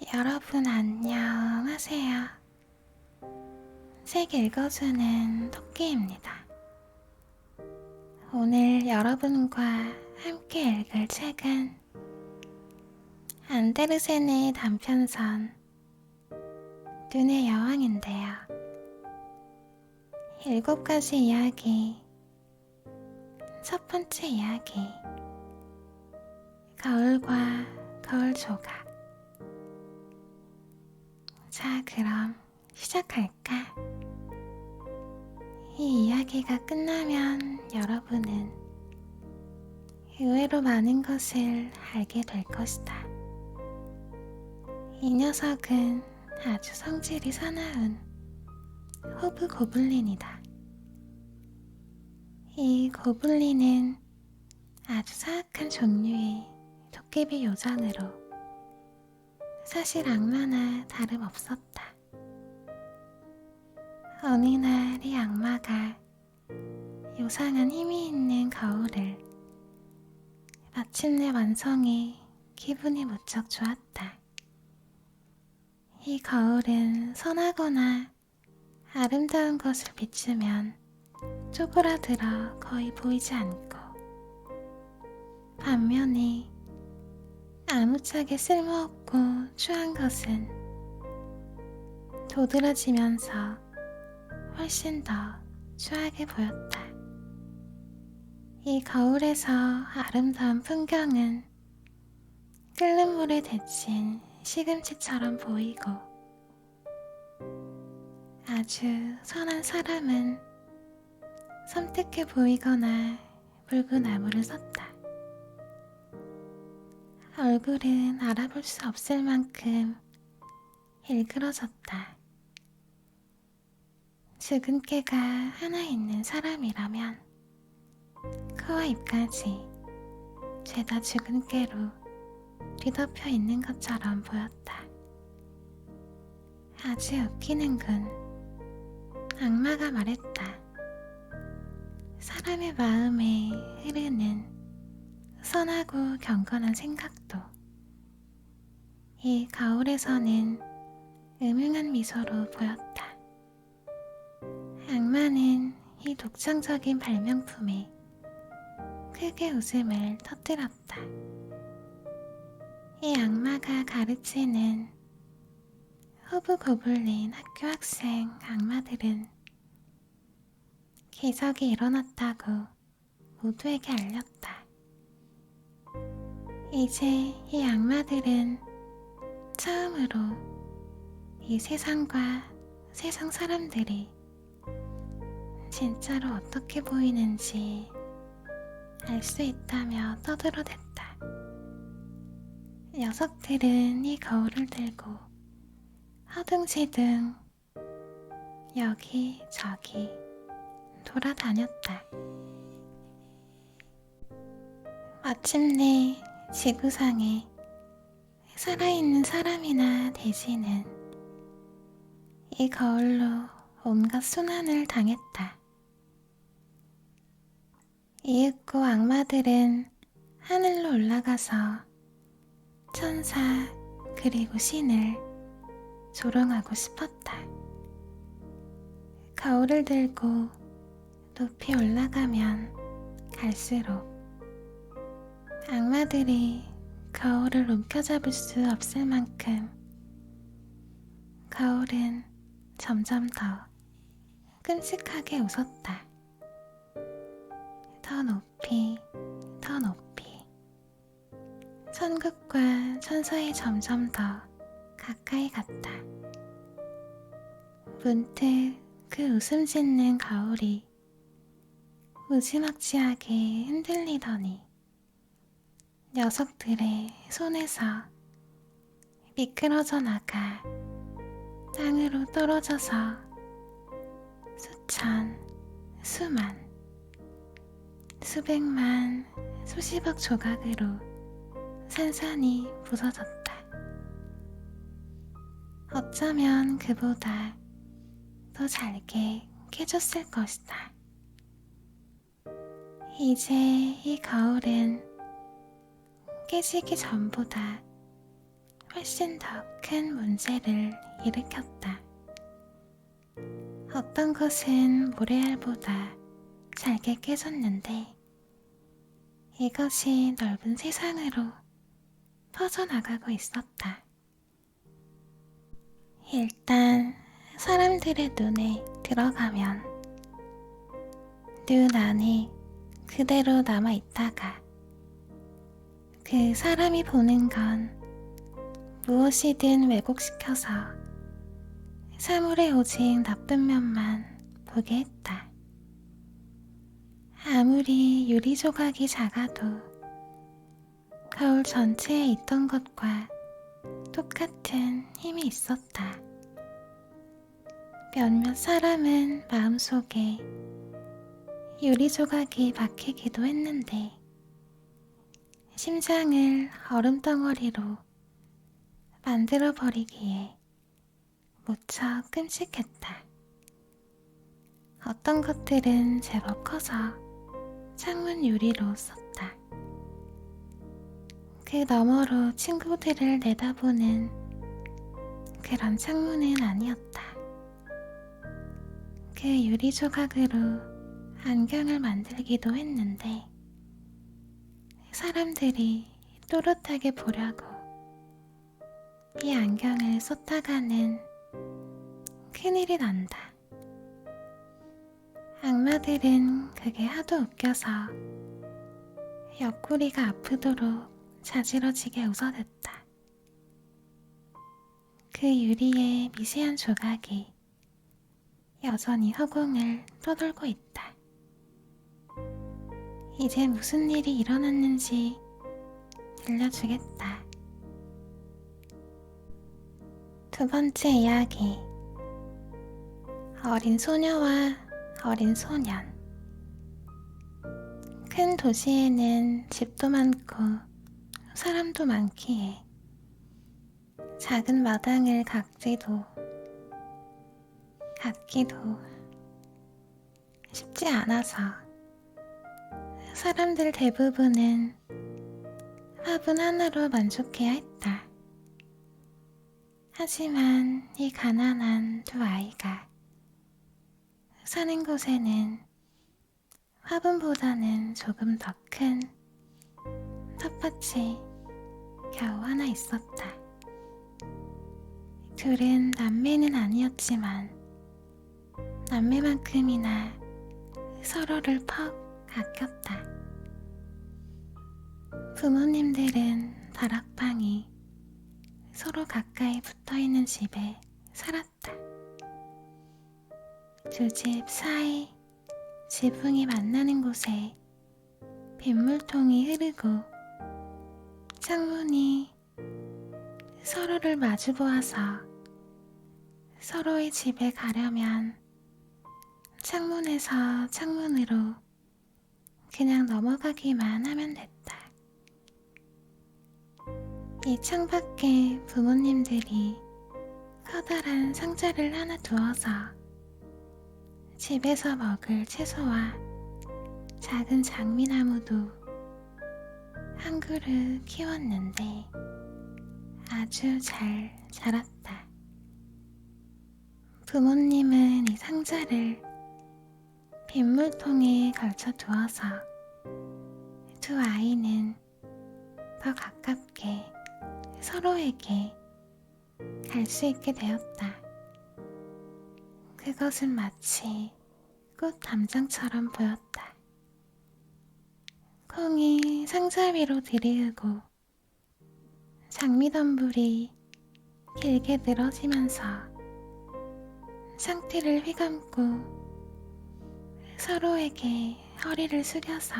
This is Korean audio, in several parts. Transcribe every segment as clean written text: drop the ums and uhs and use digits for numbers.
여러분 안녕하세요. 책 읽어주는 토끼입니다. 오늘 여러분과 함께 읽을 책은 안데르센의 단편선 눈의 여왕인데요. 7가지 이야기. 첫 번째 이야기. 거울과 거울 조각. 자, 그럼 시작할까? 이 이야기가 끝나면 여러분은 의외로 많은 것을 알게 될 것이다. 이 녀석은 아주 성질이 사나운 호브 고블린이다. 이 고블린은 아주 사악한 종류의 도깨비 요정으로 사실 악마나 다름없었다. 어느 날 이 악마가 요상한 힘이 있는 거울을 마침내 완성해 기분이 무척 좋았다. 이 거울은 선하거나 아름다운 것을 비추면 쪼그라들어 거의 보이지 않고, 반면에 아무짝에 쓸모없고 추한 것은 도드라지면서 훨씬 더 추하게 보였다. 이 거울에서 아름다운 풍경은 끓는 물에 데친 시금치처럼 보이고, 아주 선한 사람은 섬뜩해 보이거나 붉은 나무를 썼다. 얼굴은 알아볼 수 없을 만큼 일그러졌다. 죽은 깨가 하나 있는 사람이라면 코와 입까지 죄다 죽은 깨로 뒤덮여 있는 것처럼 보였다. 아주 웃기는군. 악마가 말했다. 사람의 마음에 흐르는 선하고 경건한 생각도 이 거울에서는 음흉한 미소로 보였다. 악마는 이 독창적인 발명품에 크게 웃음을 터뜨렸다. 이 악마가 가르치는 호브 고블린 학교 학생 악마들은 기적이 일어났다고 모두에게 알렸다. 이제 이 악마들은 처음으로 이 세상과 세상 사람들이 진짜로 어떻게 보이는지 알 수 있다며 떠들어댔다. 녀석들은 이 거울을 들고 허둥지둥 여기저기 돌아다녔다. 마침내 지구상에 살아있는 사람이나 돼지는 이 거울로 온갖 순환을 당했다. 이윽고 악마들은 하늘로 올라가서 천사 그리고 신을 조롱하고 싶었다. 거울을 들고 높이 올라가면 갈수록 악마들이 거울을 움켜잡을 수 없을 만큼 거울은 점점 더 끔찍하게 웃었다. 더 높이, 더 높이. 천국과 천사에 점점 더 가까이 갔다. 문득 그 웃음 짓는 거울이 무지막지하게 흔들리더니 녀석들의 손에서 미끄러져 나가 땅으로 떨어져서 수천, 수만, 수백만, 수십억 조각으로 산산이 부서졌다. 어쩌면 그보다 더 잘게 깨졌을 것이다. 이제 이 거울은 깨지기 전보다 훨씬 더 큰 문제를 일으켰다. 어떤 것은 모래알보다 잘게 깨졌는데 이것이 넓은 세상으로 퍼져나가고 있었다. 일단 사람들의 눈에 들어가면 눈 안에 그대로 남아있다가 그 사람이 보는 건 무엇이든 왜곡시켜서 사물의 오직 나쁜 면만 보게 했다. 아무리 유리 조각이 작아도 거울 전체에 있던 것과 똑같은 힘이 있었다. 몇몇 사람은 마음속에 유리 조각이 박히기도 했는데 심장을 얼음덩어리로 만들어버리기에 무척 끔찍했다. 어떤 것들은 제법 커서 창문 유리로 썼다. 그 너머로 친구들을 내다보는 그런 창문은 아니었다. 그 유리 조각으로 안경을 만들기도 했는데 사람들이 또렷하게 보려고 이 안경을 썼다가는 큰일이 난다. 악마들은 그게 하도 웃겨서 옆구리가 아프도록 자지러지게 웃어댔다. 그 유리의 미세한 조각이 여전히 허공을 떠돌고 있다. 이제 무슨 일이 일어났는지 들려주겠다. 두 번째 이야기. 어린 소녀와 어린 소년. 큰 도시에는 집도 많고 사람도 많기에 작은 마당을 갖기도 쉽지 않아서 사람들 대부분은 화분 하나로 만족해야 했다. 하지만 이 가난한 두 아이가 사는 곳에는 화분보다는 조금 더 큰 텃밭이 겨우 하나 있었다. 둘은 남매는 아니었지만 남매만큼이나 서로를 퍽 아꼈다. 부모님들은 다락방이 서로 가까이 붙어있는 집에 살았다. 두 집 사이 지붕이 만나는 곳에 빗물통이 흐르고 창문이 서로를 마주보아서 서로의 집에 가려면 창문에서 창문으로 그냥 넘어가기만 하면 됐다. 이 창밖에 부모님들이 커다란 상자를 하나 두어서 집에서 먹을 채소와 작은 장미나무도 한 그루 키웠는데 아주 잘 자랐다. 부모님은 이 상자를 빗물통에 걸쳐 두어서 두 아이는 더 가깝게 서로에게 갈 수 있게 되었다. 그것은 마치 꽃 담장처럼 보였다. 콩이 상자 위로 들이우고 장미덤불이 길게 늘어지면서 상태를 휘감고 서로에게 허리를 숙여서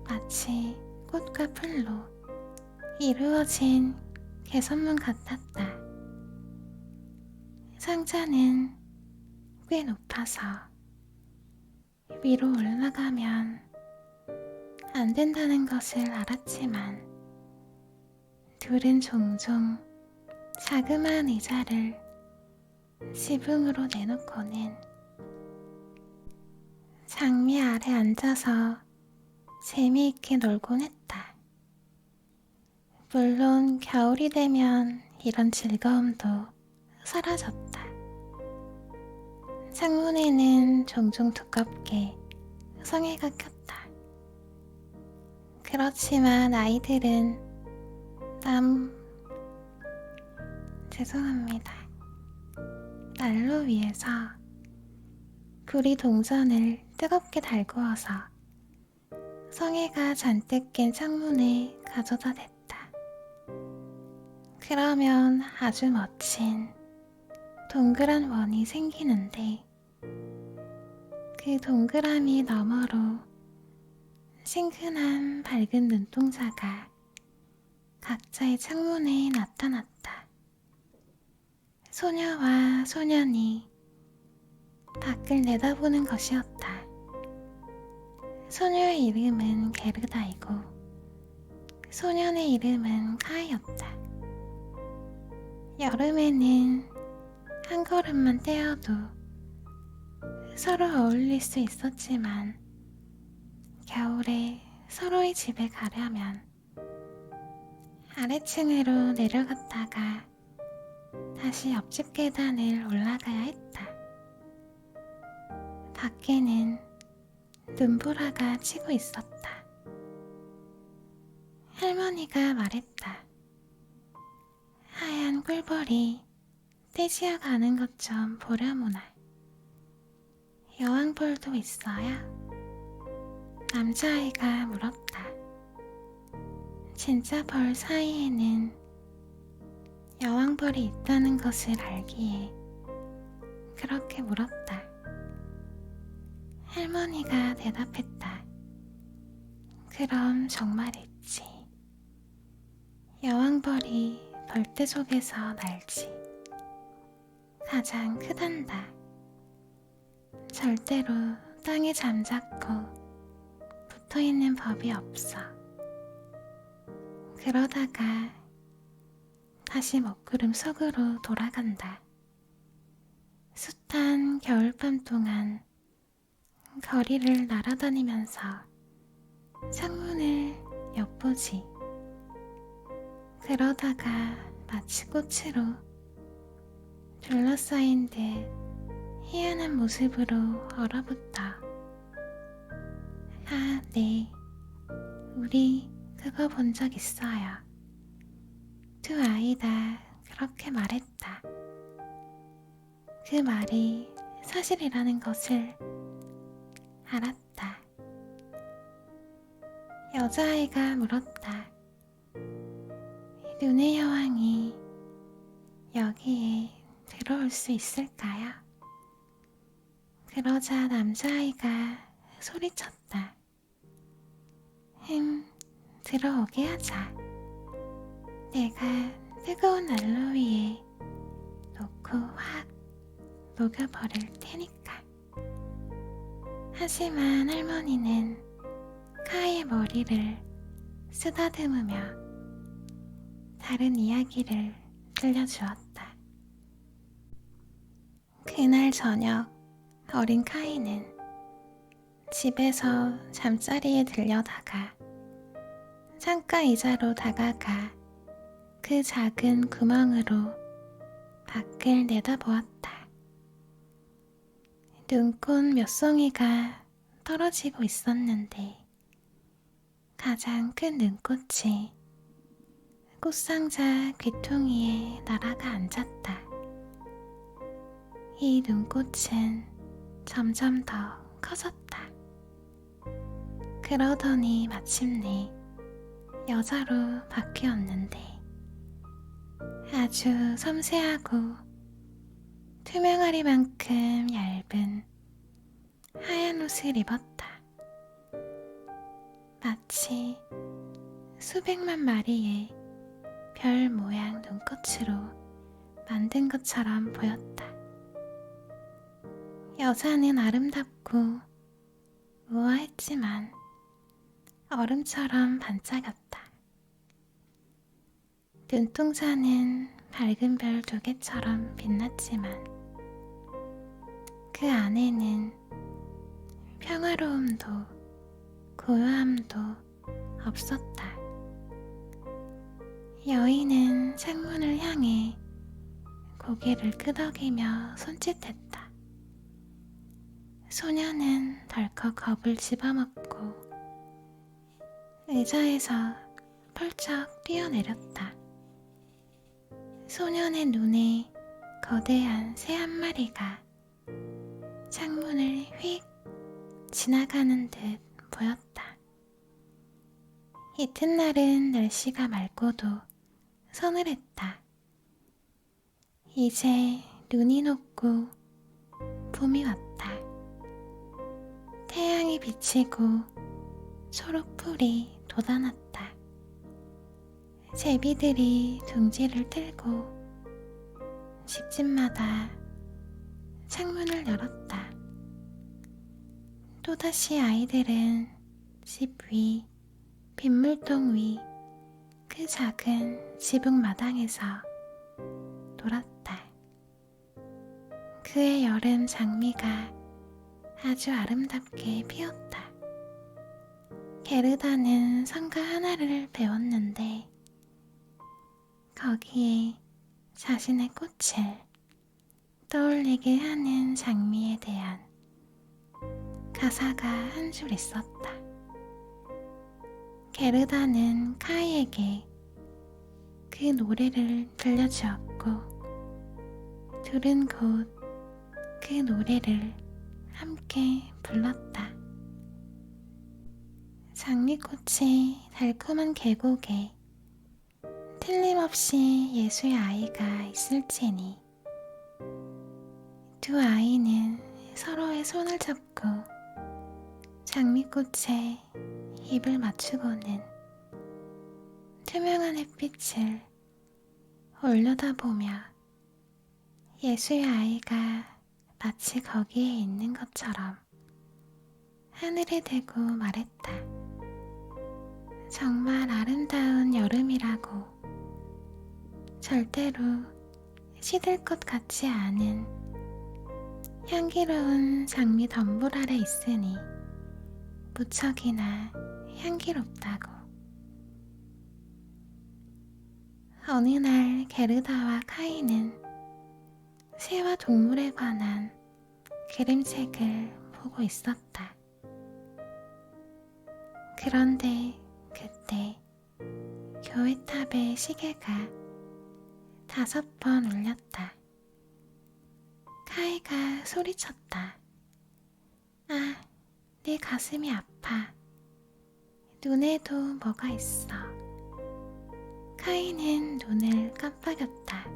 마치 꽃과 풀로 이루어진 개선문 같았다. 상자는 꽤 높아서 위로 올라가면 안 된다는 것을 알았지만 둘은 종종 자그마한 의자를 지붕으로 내놓고는 장미 아래 앉아서 재미있게 놀곤 했다. 물론 겨울이 되면 이런 즐거움도 사라졌다. 창문에는 종종 두껍게 성에가 꼈다. 그렇지만 아이들은 죄송합니다. 난로 위에서 구리 동전을 뜨겁게 달구어서 성에가 잔뜩 깬 창문에 가져다 댔다. 그러면 아주 멋진 동그란 원이 생기는데 그 동그라미 너머로 친근한 밝은 눈동자가 각자의 창문에 나타났다. 소녀와 소년이 밖을 내다보는 것이었다. 소녀의 이름은 게르다이고 소년의 이름은 카이였다. 여름에는 한 걸음만 떼어도 서로 어울릴 수 있었지만 겨울에 서로의 집에 가려면 아래층으로 내려갔다가 다시 옆집 계단을 올라가야 했다. 밖에는 눈보라가 치고 있었다. 할머니가 말했다. 하얀 꿀벌이 떼지어 가는 것 좀 보려무나. 여왕벌도 있어요? 남자아이가 물었다. 진짜 벌 사이에는 여왕벌이 있다는 것을 알기에 그렇게 물었다. 할머니가 대답했다. 그럼 정말 있지. 여왕벌이 벌떼 속에서 날지. 가장 크단다. 절대로 땅에 잠자코 붙어있는 법이 없어. 그러다가 다시 먹구름 속으로 돌아간다. 숱한 겨울밤 동안 거리를 날아다니면서 창문을 엿보지. 그러다가 마치 꽃으로 둘러싸인 듯 희한한 모습으로 얼어붙어. 아, 네. 우리 그거 본 적 있어요. 두 아이 다 그렇게 말했다. 그 말이 사실이라는 것을 알았다. 여자아이가 물었다. 눈의 여왕이 여기에 들어올 수 있을까요? 그러자 남자아이가 소리쳤다. 들어오게 하자. 내가 뜨거운 난로 위에 놓고 확 녹여버릴 테니까. 하지만 할머니는 카이의 머리를 쓰다듬으며 다른 이야기를 들려주었다. 그날 저녁 어린 카이는 집에서 잠자리에 들려다가 창가 의자로 다가가 그 작은 구멍으로 밖을 내다보았다. 눈꽃 몇 송이가 떨어지고 있었는데 가장 큰 눈꽃이 꽃상자 귀퉁이에 날아가 앉았다. 이 눈꽃은 점점 더 커졌다. 그러더니 마침내 여자로 바뀌었는데 아주 섬세하고 투명하리만큼 얇은 하얀 옷을 입었다. 마치 수백만 마리의 별 모양 눈꽃으로 만든 것처럼 보였다. 여자는 아름답고 우아했지만 얼음처럼 반짝였다. 눈동자는 밝은 별 두 개처럼 빛났지만 그 안에는 평화로움도 고요함도 없었다. 여인은 창문을 향해 고개를 끄덕이며 손짓했다. 소녀는 덜컥 겁을 집어먹고 의자에서 펄쩍 뛰어내렸다. 소년의 눈에 거대한 새 한 마리가 창문을 휙 지나가는 듯 보였다. 이튿날은 날씨가 맑고도 서늘했다. 이제 눈이 녹고 봄이 왔다. 태양이 비치고 초록풀이 돋아났다. 제비들이 둥지를 틀고 집집마다 창문을 열었다. 또다시 아이들은 집 위, 빗물통 위, 그 작은 지붕 마당에서 놀았다. 그의 여름 장미가 아주 아름답게 피었다. 게르다는 성가 하나를 배웠는데 거기에 자신의 꽃을 떠올리게 하는 장미에 대한 가사가 한 줄 있었다. 게르다는 카이에게 그 노래를 들려주었고 둘은 곧 그 노래를 함께 불렀다. 장미꽃의 달콤한 계곡에 틀림없이 예수의 아이가 있을지니 두 아이는 서로의 손을 잡고 장미꽃에 입을 맞추고는 투명한 햇빛을 올려다보며 예수의 아이가 마치 거기에 있는 것처럼 하늘에 대고 말했다. 정말 아름다운 여름이라고, 절대로 시들 것 같지 않은 향기로운 장미 덤불 아래 있으니 무척이나 향기롭다고. 어느 날 게르다와 카이는 새와 동물에 관한 그림책을 보고 있었다. 그런데 그때 교회탑의 시계가 5번 울렸다. 카이가 소리쳤다. 아, 내 가슴이 아파. 눈에도 뭐가 있어. 카이는 눈을 깜빡였다.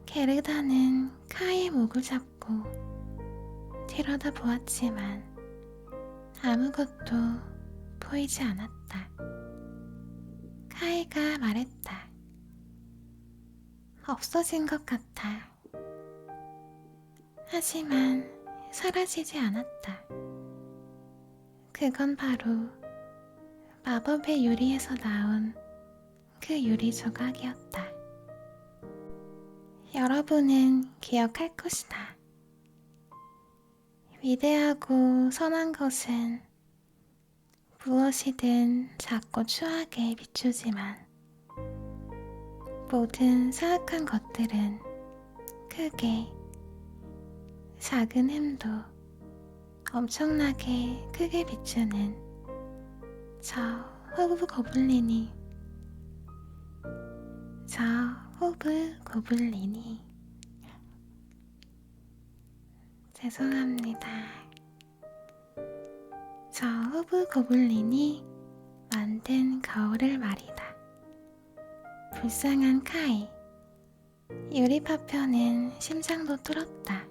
게르다는 카이의 목을 잡고 들여다보았지만 아무것도 보이지 않았다. 카이가 말했다. 없어진 것 같아. 하지만 사라지지 않았다. 그건 바로 마법의 유리에서 나온 그 유리 조각이었다. 여러분은 기억할 것이다. 위대하고 선한 것은 무엇이든 작고 추하게 비추지만 모든 사악한 것들은 크게, 작은 흠도 엄청나게 크게 비추는 저 호브 고블린이 죄송합니다. 저 호브 고블린이 만든 거울을 말이다. 불쌍한 카이, 유리파편은 심장도 뚫었다.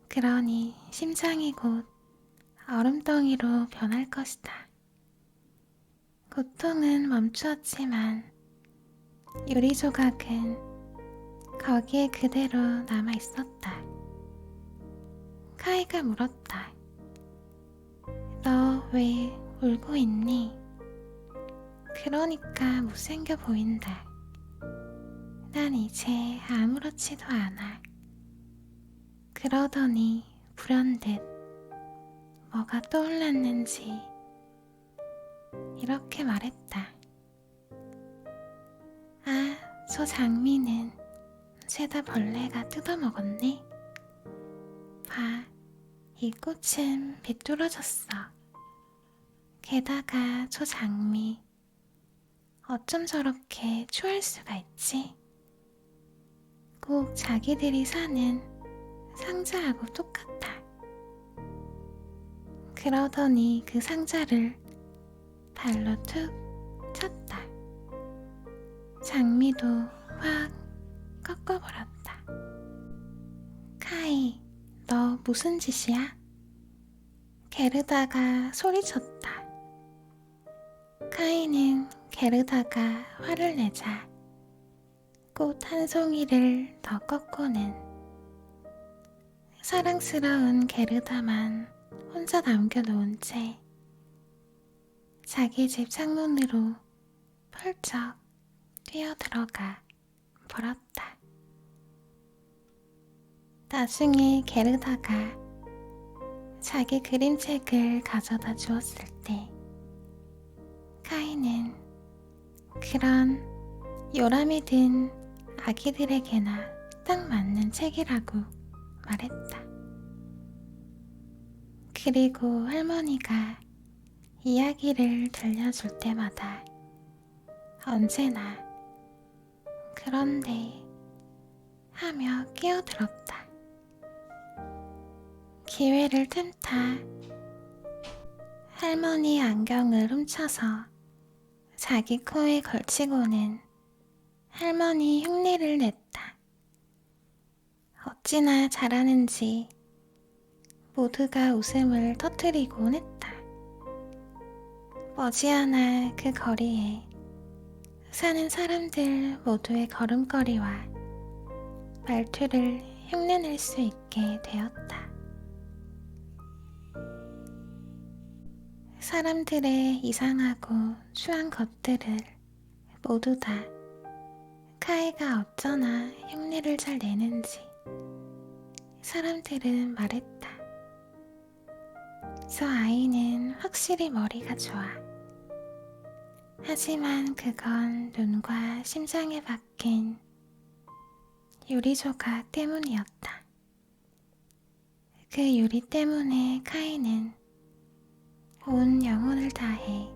그러니 심장이 곧 얼음덩이로 변할 것이다. 고통은 멈추었지만 유리 조각은 거기에 그대로 남아 있었다. 카이가 물었다. 너 왜 울고 있니? 그러니까 못생겨 보인다. 난 이제 아무렇지도 않아. 그러더니 불현듯 뭐가 떠올랐는지 이렇게 말했다. 저 장미는 죄다 벌레가 뜯어먹었네. 봐, 이 꽃은 비뚤어졌어. 게다가 저 장미, 어쩜 저렇게 추할 수가 있지? 꼭 자기들이 사는 상자하고 똑같아. 그러더니 그 상자를 발로 툭 쳤다. 장미도 확 꺾어버렸다. 카이, 너 무슨 짓이야? 게르다가 소리쳤다. 카이는 게르다가 화를 내자 꽃 한 송이를 더 꺾고는 사랑스러운 게르다만 혼자 남겨놓은 채 자기 집 창문으로 펄쩍 뛰어들어가 버렸다. 나중에 게르다가 자기 그림책을 가져다 주었을 때 카이는 그런 요람이 든 아기들에게나 딱 맞는 책이라고 말했다. 그리고 할머니가 이야기를 들려줄 때마다 언제나 그런데 하며 끼어들었다. 기회를 틈타 할머니 안경을 훔쳐서 자기 코에 걸치고는 할머니 흉내를 냈다. 어찌나 잘하는지 모두가 웃음을 터뜨리곤 했다. 머지않아 그 거리에 사는 사람들 모두의 걸음걸이와 말투를 흉내낼 수 있게 되었다. 사람들의 이상하고 추한 것들을 모두 다 카이가 어쩌나 흉내를 잘 내는지 사람들은 말했다. 저 아이는 확실히 머리가 좋아. 하지만 그건 눈과 심장에 박힌 유리조각 때문이었다. 그 유리 때문에 카이는 온 영혼을 다해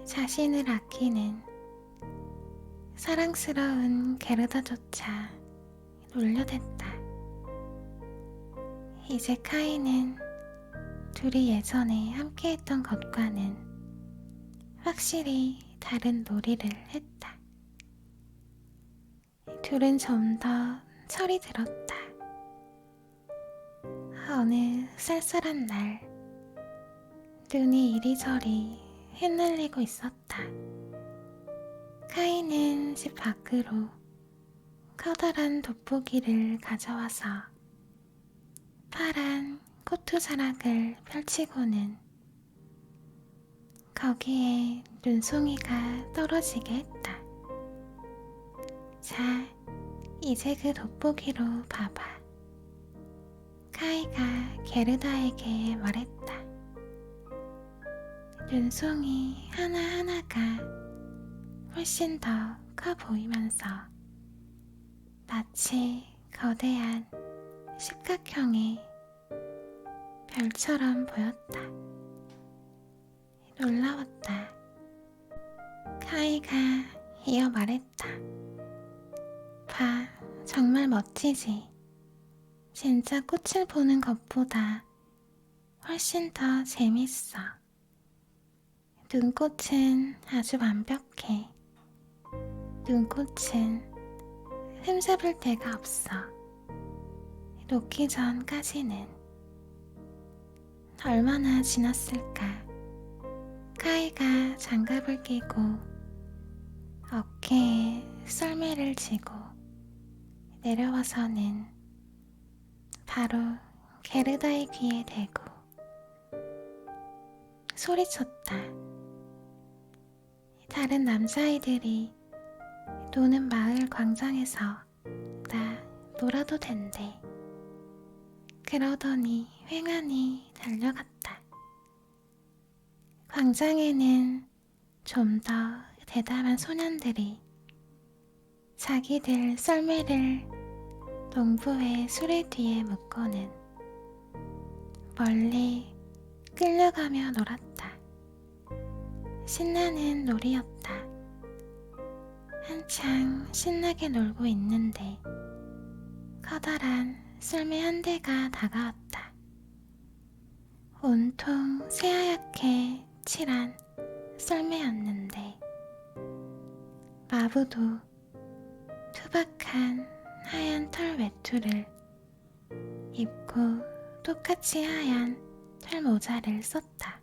자신을 아끼는 사랑스러운 게르다조차 놀려댔다. 이제 카이는 둘이 예전에 함께했던 것과는 확실히 다른 놀이를 했다. 둘은 좀 더 철이 들었다. 어느 쌀쌀한 날 눈이 이리저리 흩날리고 있었다. 카이는 집 밖으로 커다란 돋보기를 가져와서 파란 코트 자락을 펼치고는 거기에 눈송이가 떨어지게 했다. 자, 이제 그 돋보기로 봐봐. 카이가 게르다에게 말했다. 눈송이 하나하나가 훨씬 더 커 보이면서 마치 거대한 십각형의 별처럼 보였다. 놀라웠다. 카이가 이어 말했다. 봐, 정말 멋지지? 진짜 꽃을 보는 것보다 훨씬 더 재밌어. 눈꽃은 아주 완벽해. 눈꽃은 흠잡을 데가 없어. 녹기 전까지는. 얼마나 지났을까? 카이가 장갑을 끼고 어깨에 썰매를 지고 내려와서는 바로 게르다의 귀에 대고 소리쳤다. 다른 남자아이들이 노는 마을 광장에서 나 놀아도 된대. 그러더니 횡하니 달려갔다. 광장에는 좀 더 대담한 소년들이 자기들 썰매를 농부의 수레 뒤에 묶고는 멀리 끌려가며 놀았다. 신나는 놀이였다. 한창 신나게 놀고 있는데 커다란 썰매 한 대가 다가왔다. 온통 새하얗게 칠한 썰매였는데 마부도 투박한 하얀 털 외투를 입고 똑같이 하얀 털 모자를 썼다.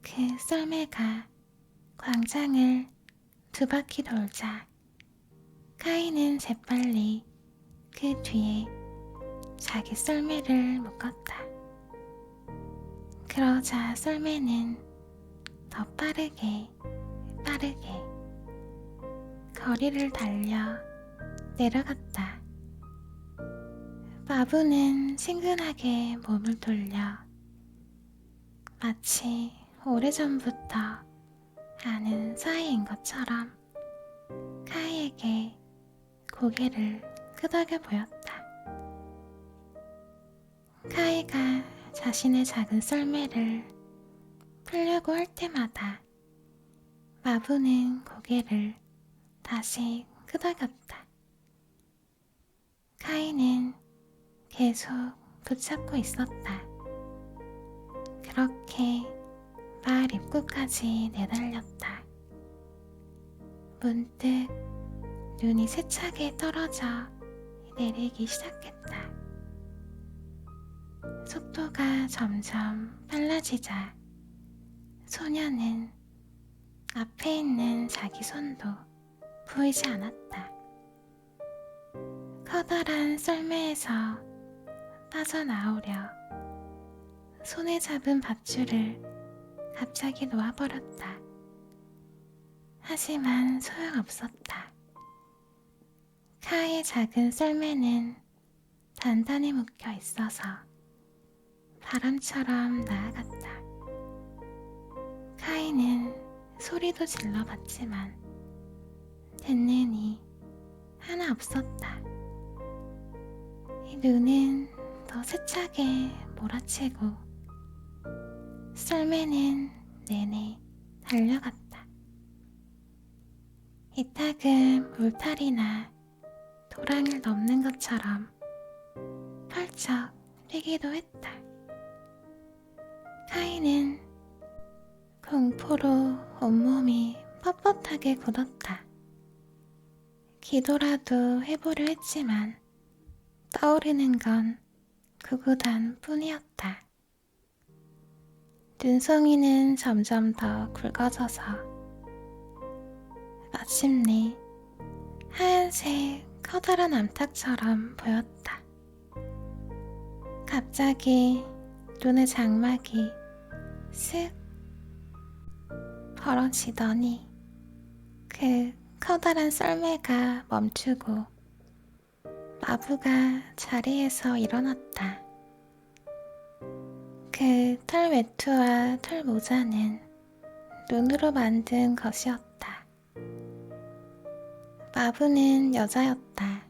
그 썰매가 광장을 두 바퀴 돌자 카이는 재빨리 그 뒤에 자기 썰매를 묶었다. 그러자 썰매는 더 빠르게 거리를 달려 내려갔다. 마부는 친근하게 몸을 돌려 마치 오래전부터 아는 사이인 것처럼 카이에게 고개를 끄덕여 보였다. 카이가 자신의 작은 썰매를 풀려고 할 때마다 마부는 고개를 다시 끄덕였다. 카이는 계속 붙잡고 있었다. 그렇게 마을 입구까지 내달렸다. 문득 눈이 세차게 떨어져 내리기 시작했다. 속도가 점점 빨라지자 소녀는 앞에 있는 자기 손도 보이지 않았다. 커다란 썰매에서 빠져나오려 손에 잡은 밧줄을 갑자기 놓아버렸다. 하지만 소용없었다. 카이의 작은 썰매는 단단히 묶여 있어서 바람처럼 나아갔다. 카이는 소리도 질러봤지만 듣는 이 하나 없었다. 눈은 더 세차게 몰아치고 썰매는 내내 달려갔다. 이따금 울타리나 도랑을 넘는 것처럼 펄쩍 뛰기도 했다. 카이는 공포로 온몸이 뻣뻣하게 굳었다. 기도라도 해보려 했지만 떠오르는 건 구구단 뿐이었다. 눈송이는 점점 더 굵어져서 마침내 하얀색 커다란 암탉처럼 보였다. 갑자기 눈의 장막이 쓱 벌어지더니 그 커다란 썰매가 멈추고 마부가 자리에서 일어났다. 그 털 외투와 털 모자는 눈으로 만든 것이었다. 마부는 여자였다.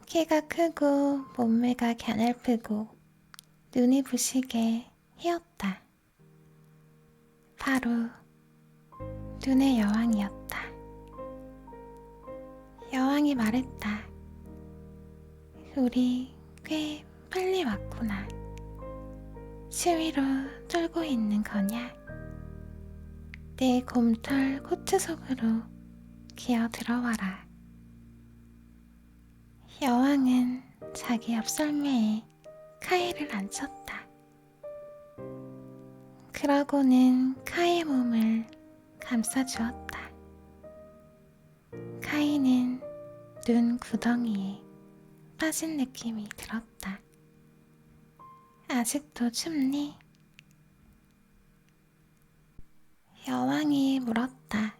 키가 크고 몸매가 갸냘프고 눈이 부시게 희었다. 바로 눈의 여왕이었다. 여왕이 말했다. 우리 꽤 빨리 왔구나. 시위로 쫄고 있는 거냐? 내 곰털 코트 속으로 기어 들어와라. 여왕은 자기 앞 썰매에 카이를 앉혔다. 그러고는 카이의 몸을 감싸주었다. 카이는 눈 구덩이에 빠진 느낌이 들었다. 아직도 춥니? 여왕이 물었다.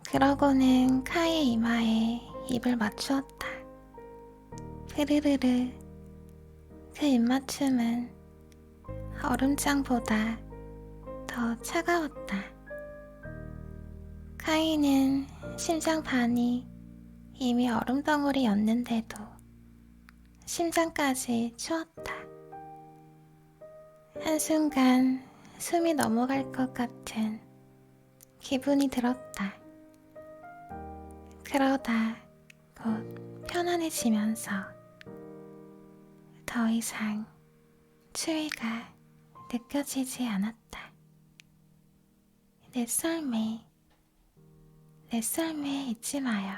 그러고는 카이의 이마에 입을 맞추었다. 흐르르르. 그 입맞춤은 얼음장보다 더 차가웠다. 카이는 심장 반이 이미 얼음덩어리였는데도 심장까지 추웠다. 한순간 숨이 넘어갈 것 같은 기분이 들었다. 그러다 곧 편안해지면서 더 이상 추위가 느껴지지 않았다. 내 썰매 잊지 마요.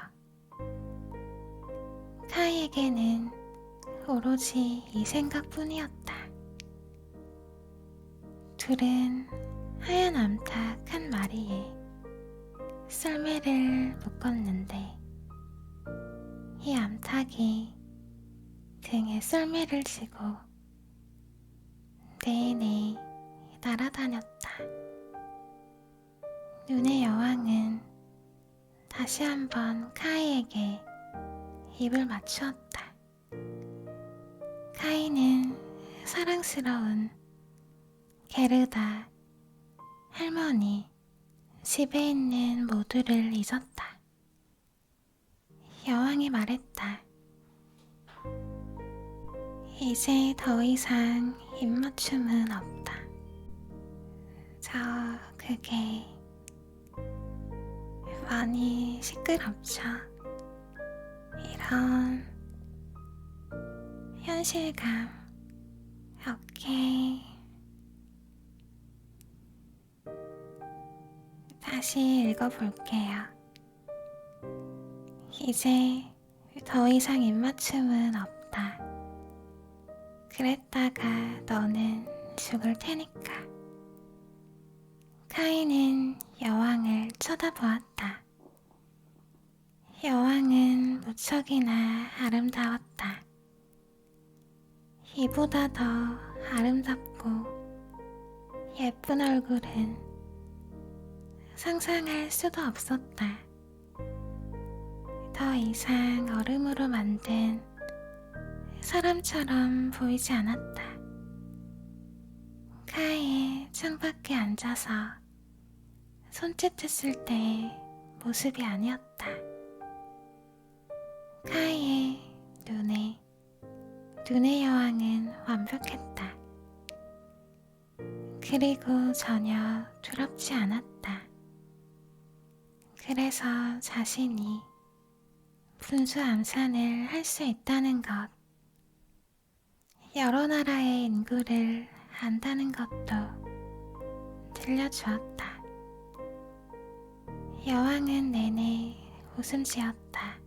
카이에게는 오로지 이 생각뿐이었다. 둘은 하얀 암탉 한 마리에 썰매를 묶었는데 이 암탉이 등에 썰매를 지고 내내 날아다녔다. 눈의 여왕은 다시 한번 카이에게 입을 맞추었다. 카이는 사랑스러운 게르다, 할머니, 집에 있는 모두를 잊었다. 여왕이 말했다. 이제 더 이상 입맞춤은 없다. 그게 많이 시끄럽죠. 이런 현실감. 오케이. 다시 읽어볼게요. 이제 더 이상 입맞춤은 없다. 그랬다가 너는 죽을 테니까. 카이는 여왕을 쳐다보았다. 여왕은 무척이나 아름다웠다. 이보다 더 아름답고 예쁜 얼굴은 상상할 수도 없었다. 더 이상 얼음으로 만든 사람처럼 보이지 않았다. 카이의 창밖에 앉아서 손짓했을 때의 모습이 아니었다. 카이의 눈의 여왕은 완벽했다. 그리고 전혀 두렵지 않았다. 그래서 자신이 분수 암산을 할 수 있다는 것, 여러 나라의 인구를 안다는 것도 들려주었다. 여왕은 내내 웃음 지었다.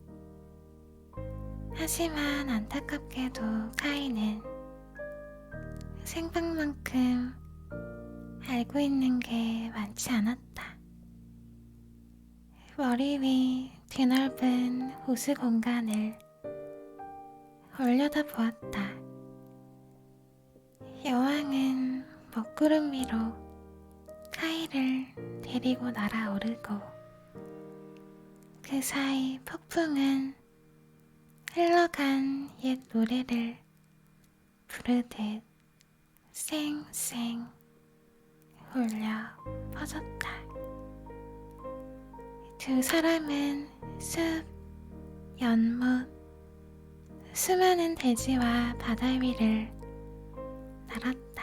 하지만 안타깝게도 카이는 생각만큼 알고 있는 게 많지 않았다. 머리 위 드넓은 호수 공간을 올려다보았다. 여왕은 먹구름 위로 카이를 데리고 날아오르고 그 사이 폭풍은 흘러간 옛 노래를 부르듯 쌩쌩 울려 퍼졌다. 두 사람은 숲, 연못, 수많은 대지와 바다 위를 날았다.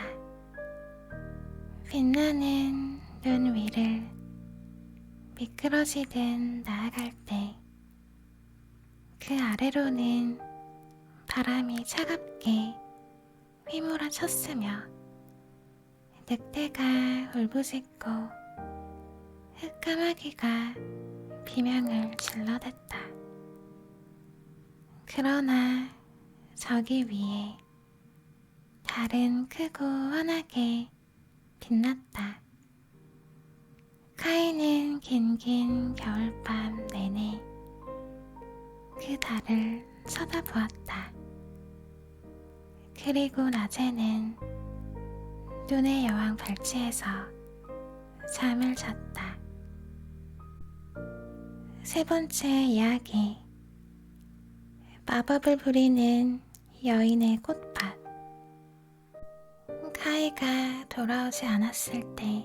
빛나는 눈 위를 미끄러지듯 나아갈 때 그 아래로는 바람이 차갑게 휘몰아쳤으며 늑대가 울부짖고 흑까마귀가 비명을 질러댔다. 그러나 저기 위에 달은 크고 환하게 빛났다. 카이는 긴긴 겨울밤 내내 그 달을 쳐다보았다. 그리고 낮에는 눈의 여왕 발치에서 잠을 잤다. 세 번째 이야기. 마법을 부리는 여인의 꽃밭. 카이가 돌아오지 않았을 때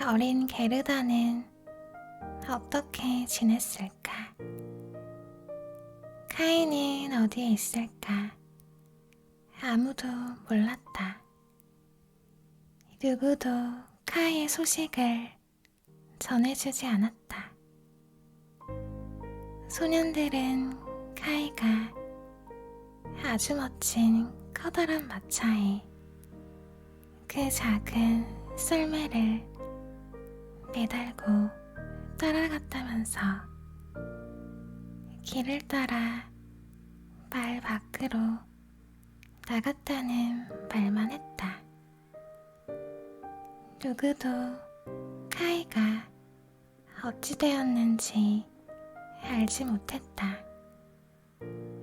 어린 게르다는 어떻게 지냈을까? 카이는 어디에 있을까? 아무도 몰랐다. 누구도 카이의 소식을 전해주지 않았다. 소년들은 카이가 아주 멋진 커다란 마차에 그 작은 썰매를 매달고 따라갔다면서 길을 따라 말 밖으로 나갔다는 말만 했다. 누구도 카이가 어찌 되었는지 알지 못했다.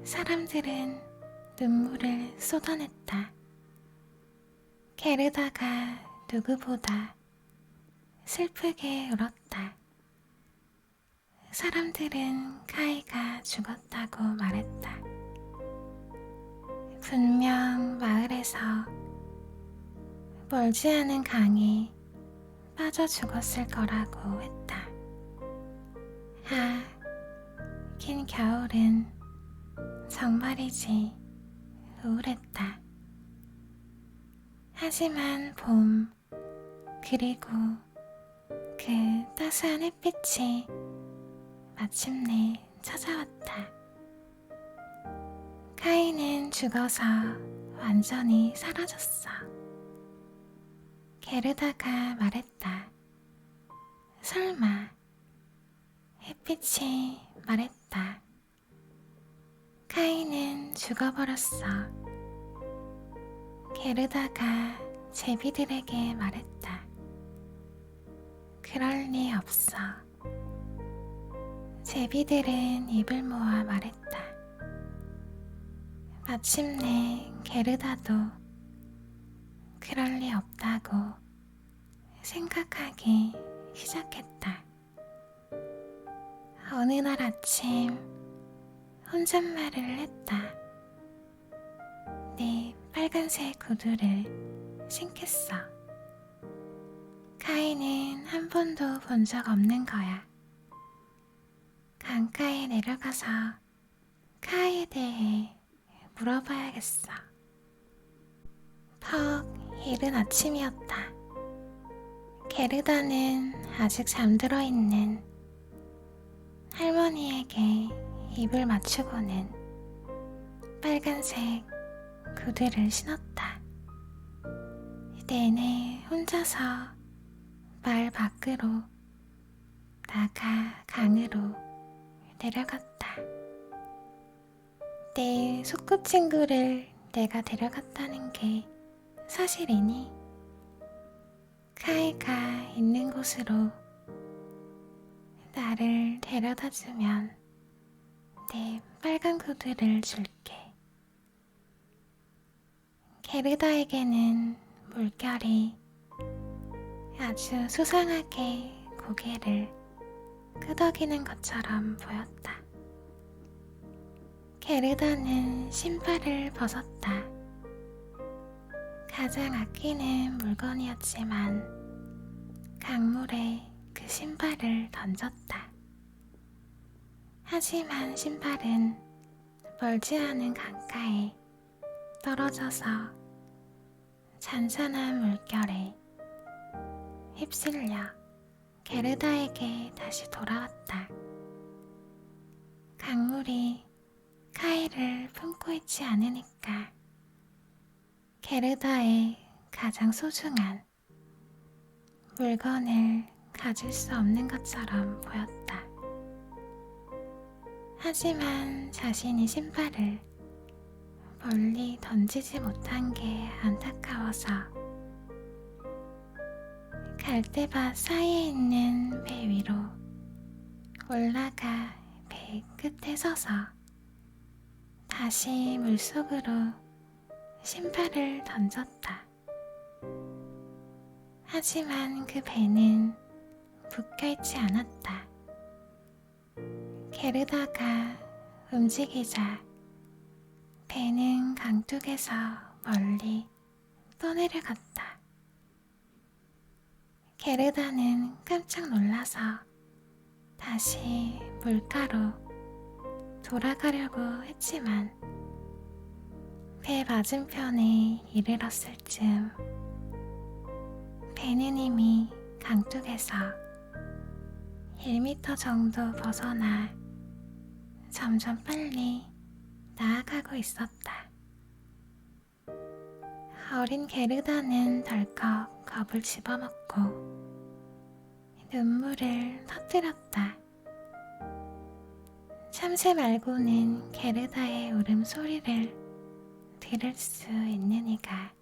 사람들은 눈물을 쏟아냈다. 게르다가 누구보다 슬프게 울었다. 사람들은 카이가 죽었다고 말했다. 분명 마을에서 멀지 않은 강에 빠져 죽었을 거라고 했다. 아, 긴 겨울은 정말이지 우울했다. 하지만 봄, 그리고 그 따스한 햇빛이 마침내 찾아왔다. 카이는 죽어서 완전히 사라졌어. 게르다가 말했다. 설마, 햇빛이 말했다. 카이는 죽어버렸어. 게르다가 제비들에게 말했다. 그럴 리 없어. 제비들은 입을 모아 말했다. 마침내 게르다도 그럴 리 없다고 생각하기 시작했다. 어느 날 아침 혼잣말을 했다. 내 빨간색 구두를 신겠어. 카이는 한 번도 본 적 없는 거야. 강가에 내려가서 카이에 대해 물어봐야겠어. 퍽 이른 아침이었다. 게르다는 아직 잠들어 있는 할머니에게 입을 맞추고는 빨간색 구두를 신었다. 내내 혼자서 마을 밖으로 나가 강으로 내려갔다. 내 소꿉친구를 내가 데려갔다는 게 사실이니? 카이가 있는 곳으로 나를 데려다주면 내 빨간 구두를 줄게. 게르다에게는 물결이 아주 수상하게 고개를 끄덕이는 것처럼 보였다. 게르다는 신발을 벗었다. 가장 아끼는 물건이었지만 강물에 그 신발을 던졌다. 하지만 신발은 멀지 않은 강가에 떨어져서 잔잔한 물결에 휩쓸려 게르다에게 다시 돌아왔다. 강물이 카이를 품고 있지 않으니까 게르다의 가장 소중한 물건을 가질 수 없는 것처럼 보였다. 하지만 자신이 신발을 멀리 던지지 못한 게 안타까워서 갈대밭 사이에 있는 배 위로 올라가 배 끝에 서서 다시 물속으로 신발을 던졌다. 하지만 그 배는 묶여있지 않았다. 게르다가 움직이자 배는 강둑에서 멀리 떠내려갔다. 게르다는 깜짝 놀라서 다시 물가로 돌아가려고 했지만 배 맞은편에 이르렀을 즈음 배는 이미 강둑에서 1미터 정도 벗어나 점점 빨리 나아가고 있었다. 어린 게르다는 덜컥 겁을 집어먹고 눈물을 터뜨렸다. 참새 말고는 게르다의 울음소리를 들을 수 있는 이가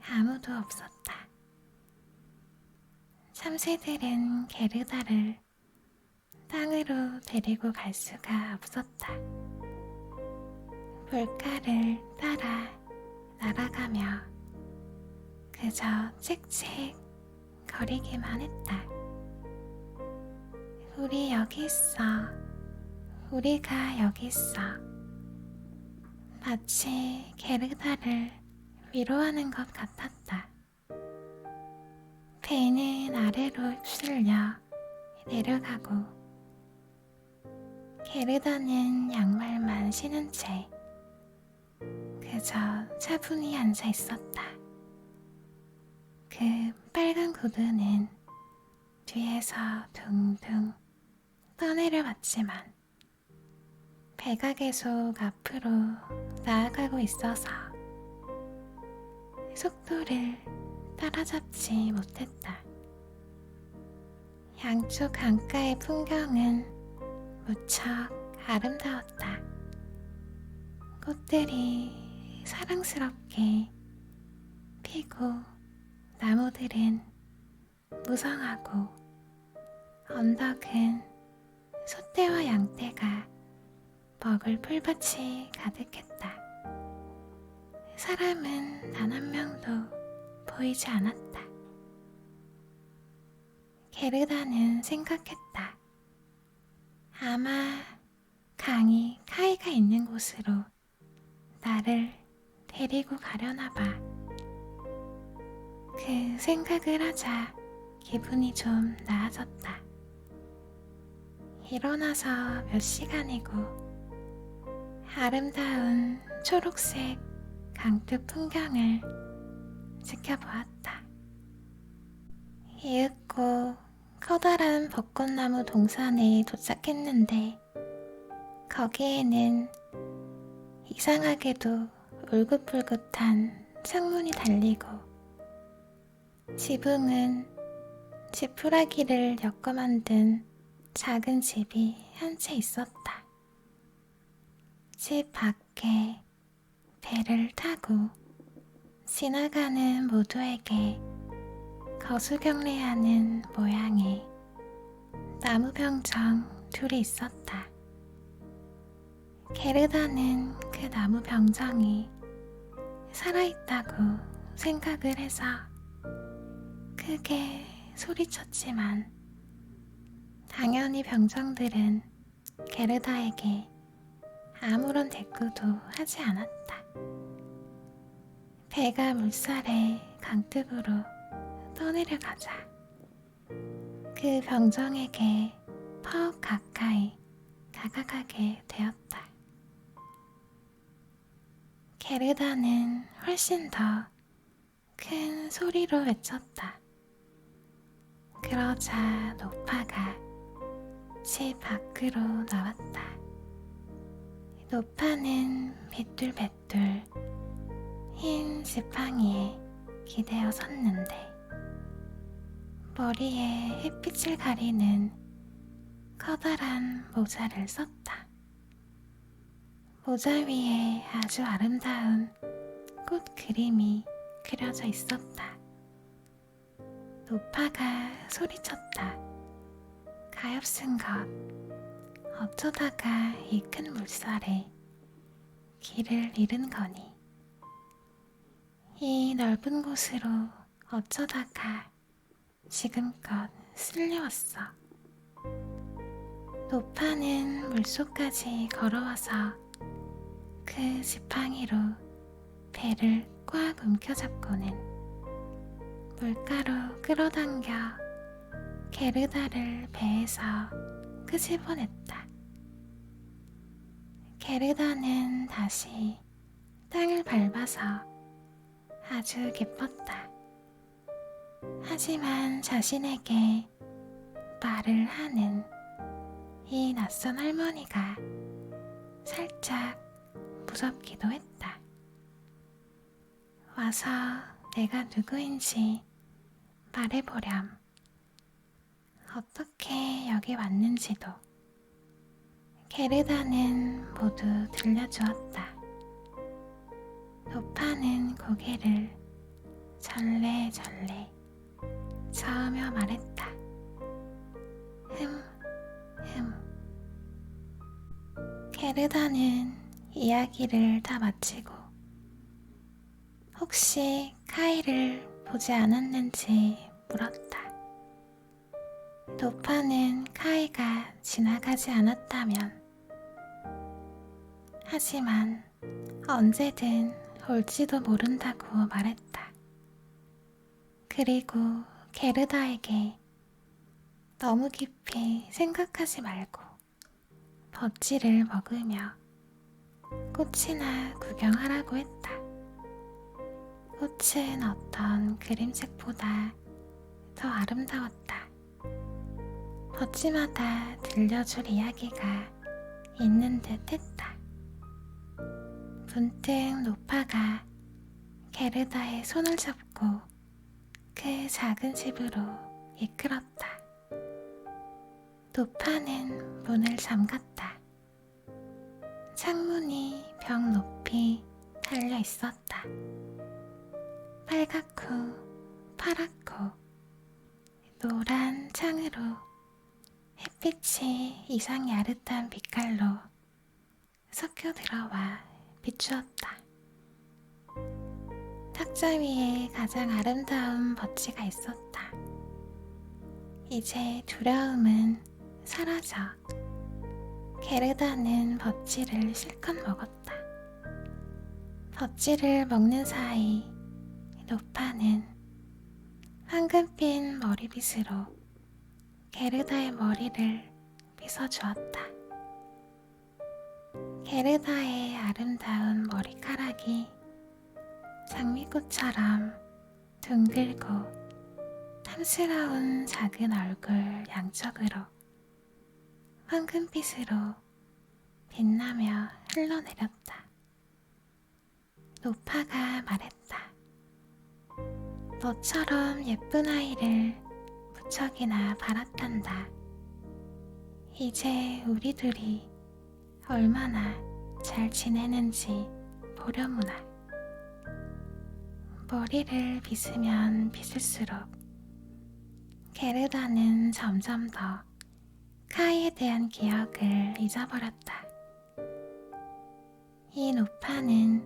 아무도 없었다. 참새들은 게르다를 땅으로 데리고 갈 수가 없었다. 물가를 따라 날아가며 그저 짹짹 거리기만 했다. 우리 여기 있어. 우리가 여기 있어. 마치 게르다를 위로하는 것 같았다. 배는 아래로 휩쓸려 내려가고 게르다는 양말만 신은 채 그저 차분히 앉아 있었다. 그 빨간 구두는 뒤에서 둥둥 떠내려왔지만 배가 계속 앞으로 나아가고 있어서 속도를 따라잡지 못했다. 양쪽 강가의 풍경은 무척 아름다웠다. 꽃들이 사랑스럽게 피고 나무들은 무성하고 언덕은 소떼와 양떼가 먹을 풀밭이 가득했다. 사람은 단 한 명도 보이지 않았다. 게르다는 생각했다. 아마 강이 카이가 있는 곳으로 나를 데리고 가려나 봐. 그 생각을 하자 기분이 좀 나아졌다. 일어나서 몇 시간이고 아름다운 초록색 강둑 풍경을 지켜보았다. 이윽고 커다란 벚꽃나무 동산에 도착했는데 거기에는 이상하게도 울긋불긋한 창문이 달리고 지붕은 지푸라기를 엮어 만든 작은 집이 한 채 있었다. 집 밖에 배를 타고 지나가는 모두에게 거수경례하는 모양의 나무병정 둘이 있었다. 게르다는 그 나무병정이 살아있다고 생각을 해서 크게 소리쳤지만 당연히 병정들은 게르다에게 아무런 대꾸도 하지 않았다. 배가 물살에 강둑으로 떠내려가자 그 병정에게 퍽 가까이 다가가게 되었다. 게르다는 훨씬 더 큰 소리로 외쳤다. 그러자 노파가 집 밖으로 나왔다. 노파는 빗둘뱃둘 흰 지팡이에 기대어 섰는데 머리에 햇빛을 가리는 커다란 모자를 썼다. 모자 위에 아주 아름다운 꽃 그림이 그려져 있었다. 노파가 소리쳤다. 가엾은 것, 어쩌다가 이 큰 물살에 길을 잃은 거니. 이 넓은 곳으로 어쩌다가 지금껏 쓸려왔어. 노파는 물속까지 걸어와서 그 지팡이로 배를 꽉 움켜잡고는 물가로 끌어당겨 게르다를 배에서 끄집어냈다. 게르다는 다시 땅을 밟아서 아주 기뻤다. 하지만 자신에게 말을 하는 이 낯선 할머니가 살짝 무섭기도 했다. 와서 내가 누구인지 말해보렴. 어떻게 여기 왔는지도 게르다는 모두 들려주었다. 노파는 고개를 절레절레 저으며 말했다. 게르다는 이야기를 다 마치고 혹시 카이를 보지 않았는지 물었다. 노파는 카이가 지나가지 않았다면, 하지만 언제든 올지도 모른다고 말했다. 그리고 게르다에게 너무 깊이 생각하지 말고 버찌를 먹으며 꽃이나 구경하라고 했다. 꽃은 어떤 그림책보다 더 아름다웠다. 버찌마다 들려줄 이야기가 있는 듯 했다. 문득 노파가 게르다의 손을 잡고 그 작은 집으로 이끌었다. 노파는 문을 잠갔다. 창문이 벽 높이 달려 있었다. 빨갛고 파랗고 노란 창으로 햇빛이 이상 야릇한 빛깔로 섞여 들어와 비추었다. 탁자 위에 가장 아름다운 버찌가 있었다. 이제 두려움은 사라져 게르다는 버찌를 실컷 먹었다. 버찌를 먹는 사이 노파는 황금빛 머리빗으로 게르다의 머리를 빗어주었다. 게르다의 아름다운 머리카락이 장미꽃처럼 둥글고 탐스러운 작은 얼굴 양쪽으로 황금빛으로 빛나며 흘러내렸다. 노파가 말했다. 너처럼 예쁜 아이를 무척이나 바랐단다. 이제 우리 둘이 얼마나 잘 지내는지 보려무나. 머리를 빗으면 빗을수록 게르다는 점점 더 카이에 대한 기억을 잊어버렸다. 이 노파는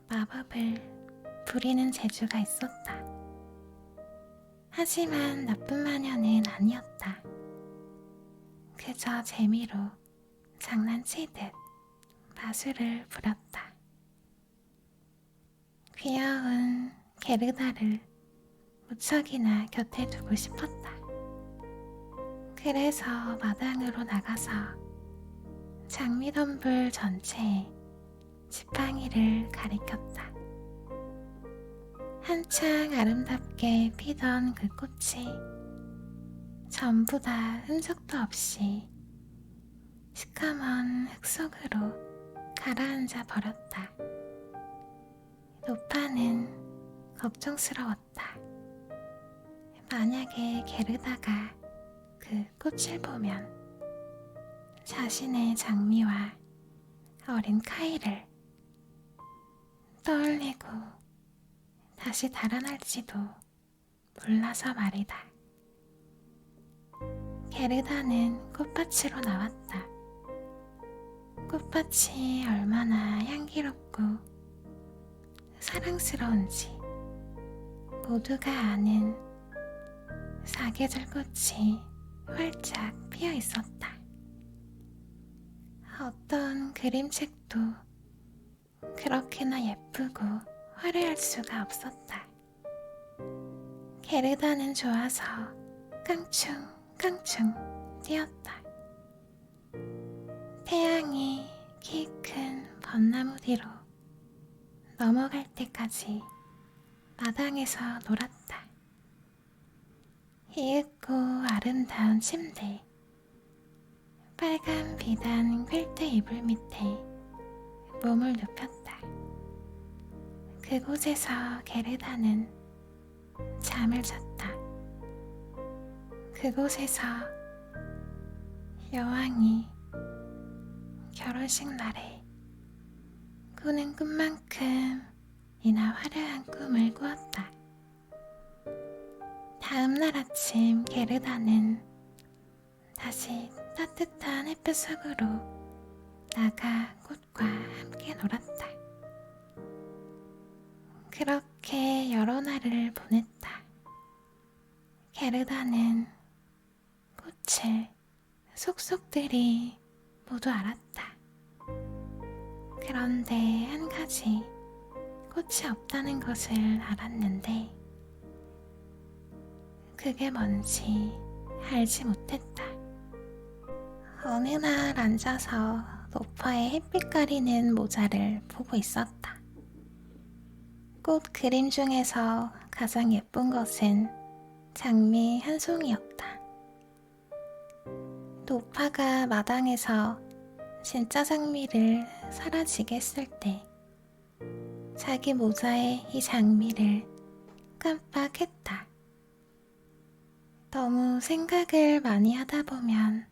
마법을 부리는 재주가 있었다. 하지만 나쁜 마녀는 아니었다. 그저 재미로 장난치듯 마술을 부렸다. 귀여운 게르다를 무척이나 곁에 두고 싶었다. 그래서 마당으로 나가서 장미덤불 전체에 지팡이를 가리켰다. 한창 아름답게 피던 그 꽃이 전부 다 흔적도 없이 시커먼 흙 속으로 가라앉아 버렸다. 노파는 걱정스러웠다. 만약에 게르다가 그 꽃을 보면 자신의 장미와 어린 카이를 떠올리고 다시 달아날지도 몰라서 말이다. 게르다는 꽃밭으로 나왔다. 꽃밭이 얼마나 향기롭고 사랑스러운지 모두가 아는 사계절 꽃이 활짝 피어 있었다. 어떤 그림책도 그렇게나 예쁘고 화려할 수가 없었다. 게르다는 좋아서 깡충깡충 뛰었다. 태양이 키 큰 벚나무 뒤로 넘어갈 때까지 마당에서 놀았다. 이윽고 아름다운 침대, 빨간 비단 퀼트 이불 밑에 몸을 눕혔다. 그곳에서 게르다는 잠을 잤다. 그곳에서 여왕이 결혼식 날에 꾸는 꿈만큼 이나 화려한 꿈을 꾸었다. 다음날 아침 게르다는 다시 따뜻한 햇볕 속으로 나가 꽃과 함께 놀았다. 그렇게 여러 날을 보냈다. 게르다는 꽃을 속속들이 모두 알았다. 그런데 한 가지 꽃이 없다는 것을 알았는데 그게 뭔지 알지 못했다. 어느 날 앉아서 소파에 햇빛 가리는 모자를 보고 있었다. 꽃 그림 중에서 가장 예쁜 것은 장미 한 송이였다. 노파가 마당에서 진짜 장미를 사라지게 했을 때 자기 모자에 이 장미를 깜빡했다. 너무 생각을 많이 하다 보면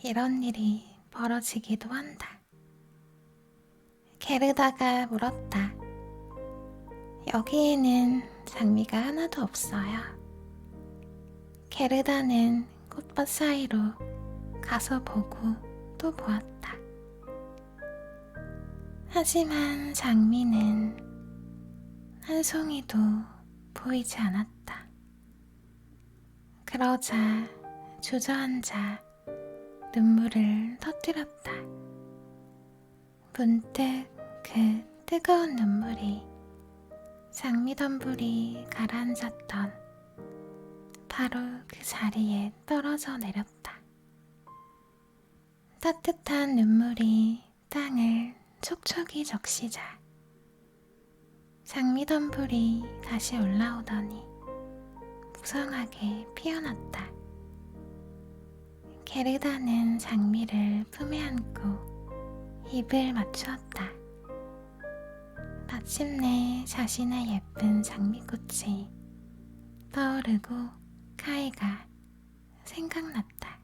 이런 일이 벌어지기도 한다. 게르다가 물었다. 여기에는 장미가 하나도 없어요. 게르다는 꽃밭 사이로 가서 보고 또 보았다. 하지만 장미는 한 송이도 보이지 않았다. 그러자 주저앉아 눈물을 터뜨렸다. 문득 그 뜨거운 눈물이 장미덤불이 가라앉았던 바로 그 자리에 떨어져 내렸다. 따뜻한 눈물이 땅을 촉촉이 적시자 장미덤불이 다시 올라오더니 무성하게 피어났다. 게르다는 장미를 품에 안고 입을 맞추었다. 마침내 자신의 예쁜 장미꽃이 떠오르고 카이가 생각났다.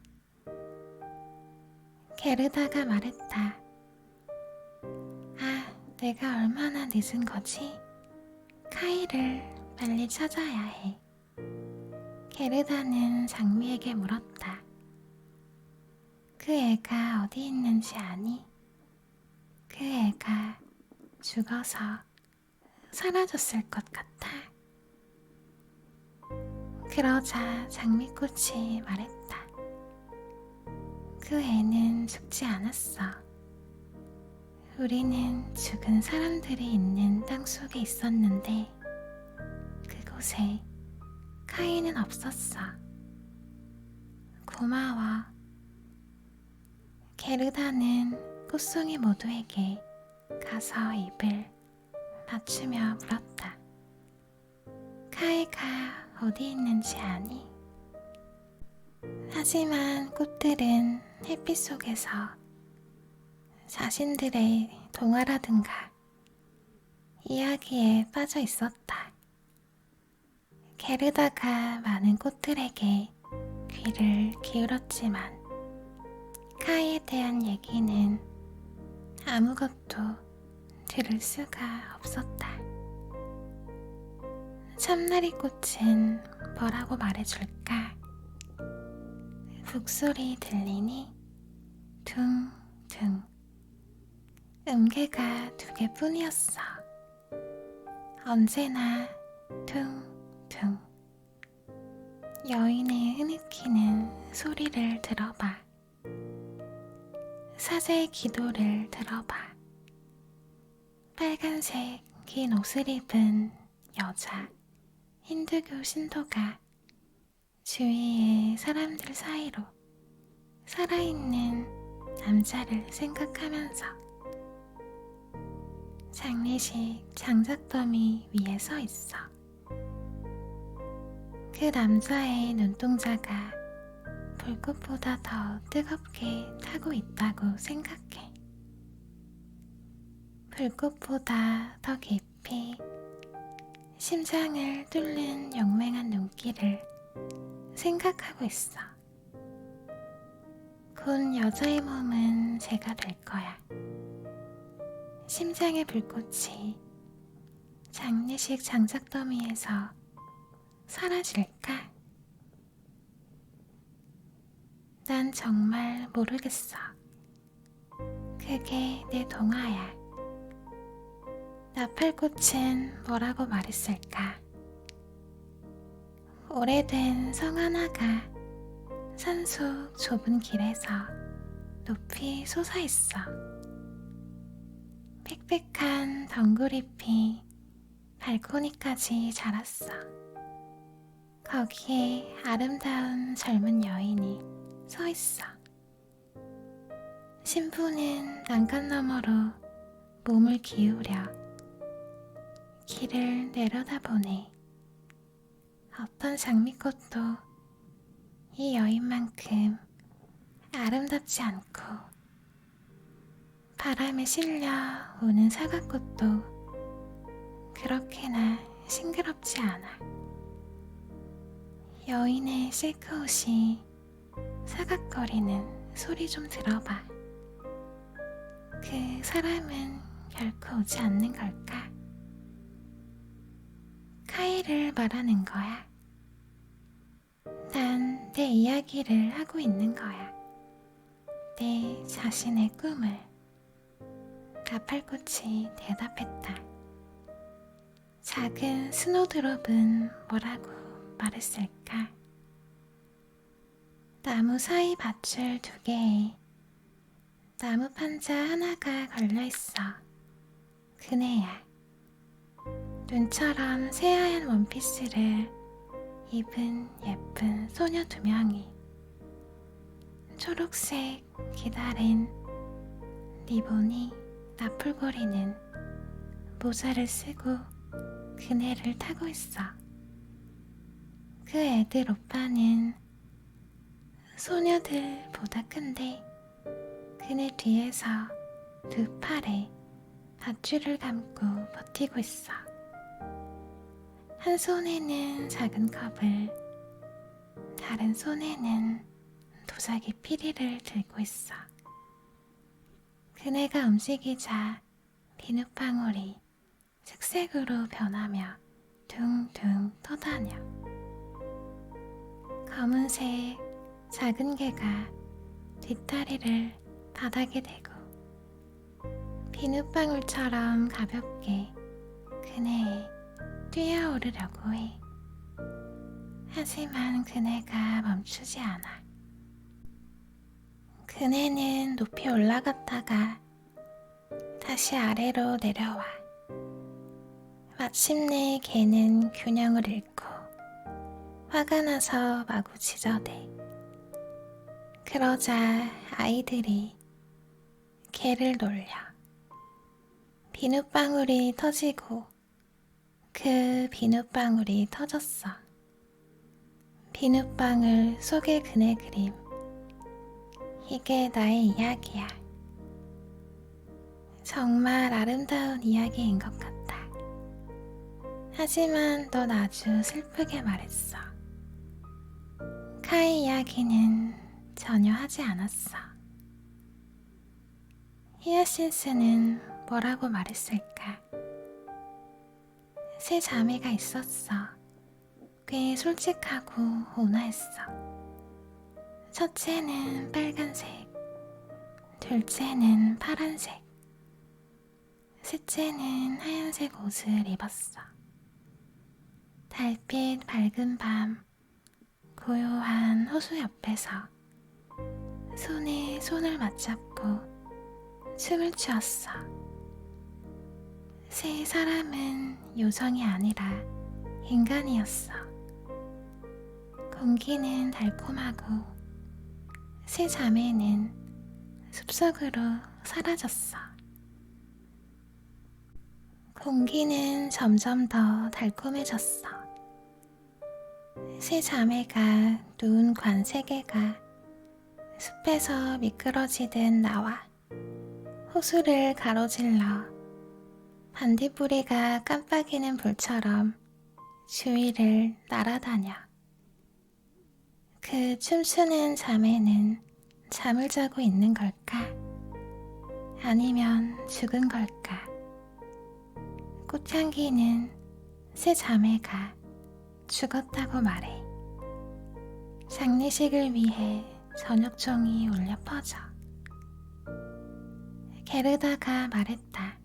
게르다가 말했다. 아, 내가 얼마나 늦은 거지? 카이를 빨리 찾아야 해. 게르다는 장미에게 물었다. 그 애가 어디 있는지 아니? 그 애가 죽어서 사라졌을 것 같아. 그러자 장미꽃이 말했다. 그 애는 죽지 않았어. 우리는 죽은 사람들이 있는 땅 속에 있었는데 그곳에 카이는 없었어. 고마워. 게르다는 꽃송이 모두에게 가서 입을 맞추며 물었다. 카이가 어디 있는지 아니? 하지만 꽃들은 햇빛 속에서 자신들의 동화라든가 이야기에 빠져 있었다. 게르다가 많은 꽃들에게 귀를 기울였지만 카이에 대한 얘기는 아무것도 들을 수가 없었다. 참나리 꽃은 뭐라고 말해줄까? 북소리 들리니? 둥둥. 음계가 2개뿐이었어. 언제나 둥둥. 여인의 흐느끼는 소리를 들어봐. 사제의 기도를 들어봐. 빨간색 긴 옷을 입은 여자 힌두교 신도가 주위의 사람들 사이로 살아있는 남자를 생각하면서 장례식 장작더미 위에 서 있어. 그 남자의 눈동자가 불꽃보다 더 뜨겁게 타고 있다고 생각해. 불꽃보다 더 깊이 심장을 뚫는 용맹한 눈길을 생각하고 있어. 곧 여자의 몸은 제가 될 거야. 심장의 불꽃이 장례식 장작더미에서 사라질까? 난 정말 모르겠어. 그게 내 동화야. 나팔꽃은 뭐라고 말했을까? 오래된 성 하나가 산속 좁은 길에서 높이 솟아있어. 빽빽한 덩굴잎이 발코니까지 자랐어. 거기에 아름다운 젊은 여인이 서 있어. 신부는 난간 너머로 몸을 기울여 길을 내려다보네. 어떤 장미꽃도 이 여인만큼 아름답지 않고 바람에 실려 우는 사과꽃도 그렇게나 싱그럽지 않아. 여인의 실크옷이 사각거리는 소리 좀 들어봐. 그 사람은 결코 오지 않는 걸까? 카이를 말하는 거야. 난 내 이야기를 하고 있는 거야. 내 자신의 꿈을. 나팔꽃이 대답했다. 작은 스노드롭은 뭐라고 말했을까? 나무 사이 밧줄 2개에 나무 판자 하나가 걸려있어. 그네야. 눈처럼 새하얀 원피스를 입은 예쁜 소녀 2명이 초록색 기다린 리본이 나풀거리는 모자를 쓰고 그네를 타고 있어. 그 애들 오빠는 소녀들보다 큰데 그네 뒤에서 2 팔에 밧줄을 감고 버티고 있어. 한 손에는 작은 컵을, 다른 손에는 도자기 피리를 들고 있어. 그네가 움직이자 비눗방울이 색색으로 변하며 둥둥 떠다녀. 검은색 작은 개가 뒷다리를 바닥에 대고 비눗방울처럼 가볍게 그네에 뛰어오르려고 해. 하지만 그네가 멈추지 않아. 그네는 높이 올라갔다가 다시 아래로 내려와. 마침내 개는 균형을 잃고 화가 나서 마구 짖어대. 그러자 아이들이 개를 놀려. 비눗방울이 터지고 그 비눗방울이 터졌어. 비눗방울 속의 그네 그림. 이게 나의 이야기야. 정말 아름다운 이야기인 것 같아. 하지만 넌 아주 슬프게 말했어. 카이 이야기는 전혀 하지 않았어. 히아신스는 뭐라고 말했을까? 3 자매가 있었어. 꽤 솔직하고 온화했어. 첫째는 빨간색, 둘째는 파란색, 셋째는 하얀색 옷을 입었어. 달빛 밝은 밤, 고요한 호수 옆에서 손에 손을 맞잡고 춤을 추었어. 3 사람은 요정이 아니라 인간이었어. 공기는 달콤하고 3 자매는 숲속으로 사라졌어. 공기는 점점 더 달콤해졌어. 새 자매가 누운 관 세 개가 숲에서 미끄러지듯 나와 호수를 가로질러 반딧불이가 깜빡이는 불처럼 주위를 날아다녀. 그 춤추는 자매는 잠을 자고 있는 걸까? 아니면 죽은 걸까? 꽃향기는 새 자매가 죽었다고 말해. 장례식을 위해 저녁종이 울려 퍼져. 게르다가 말했다.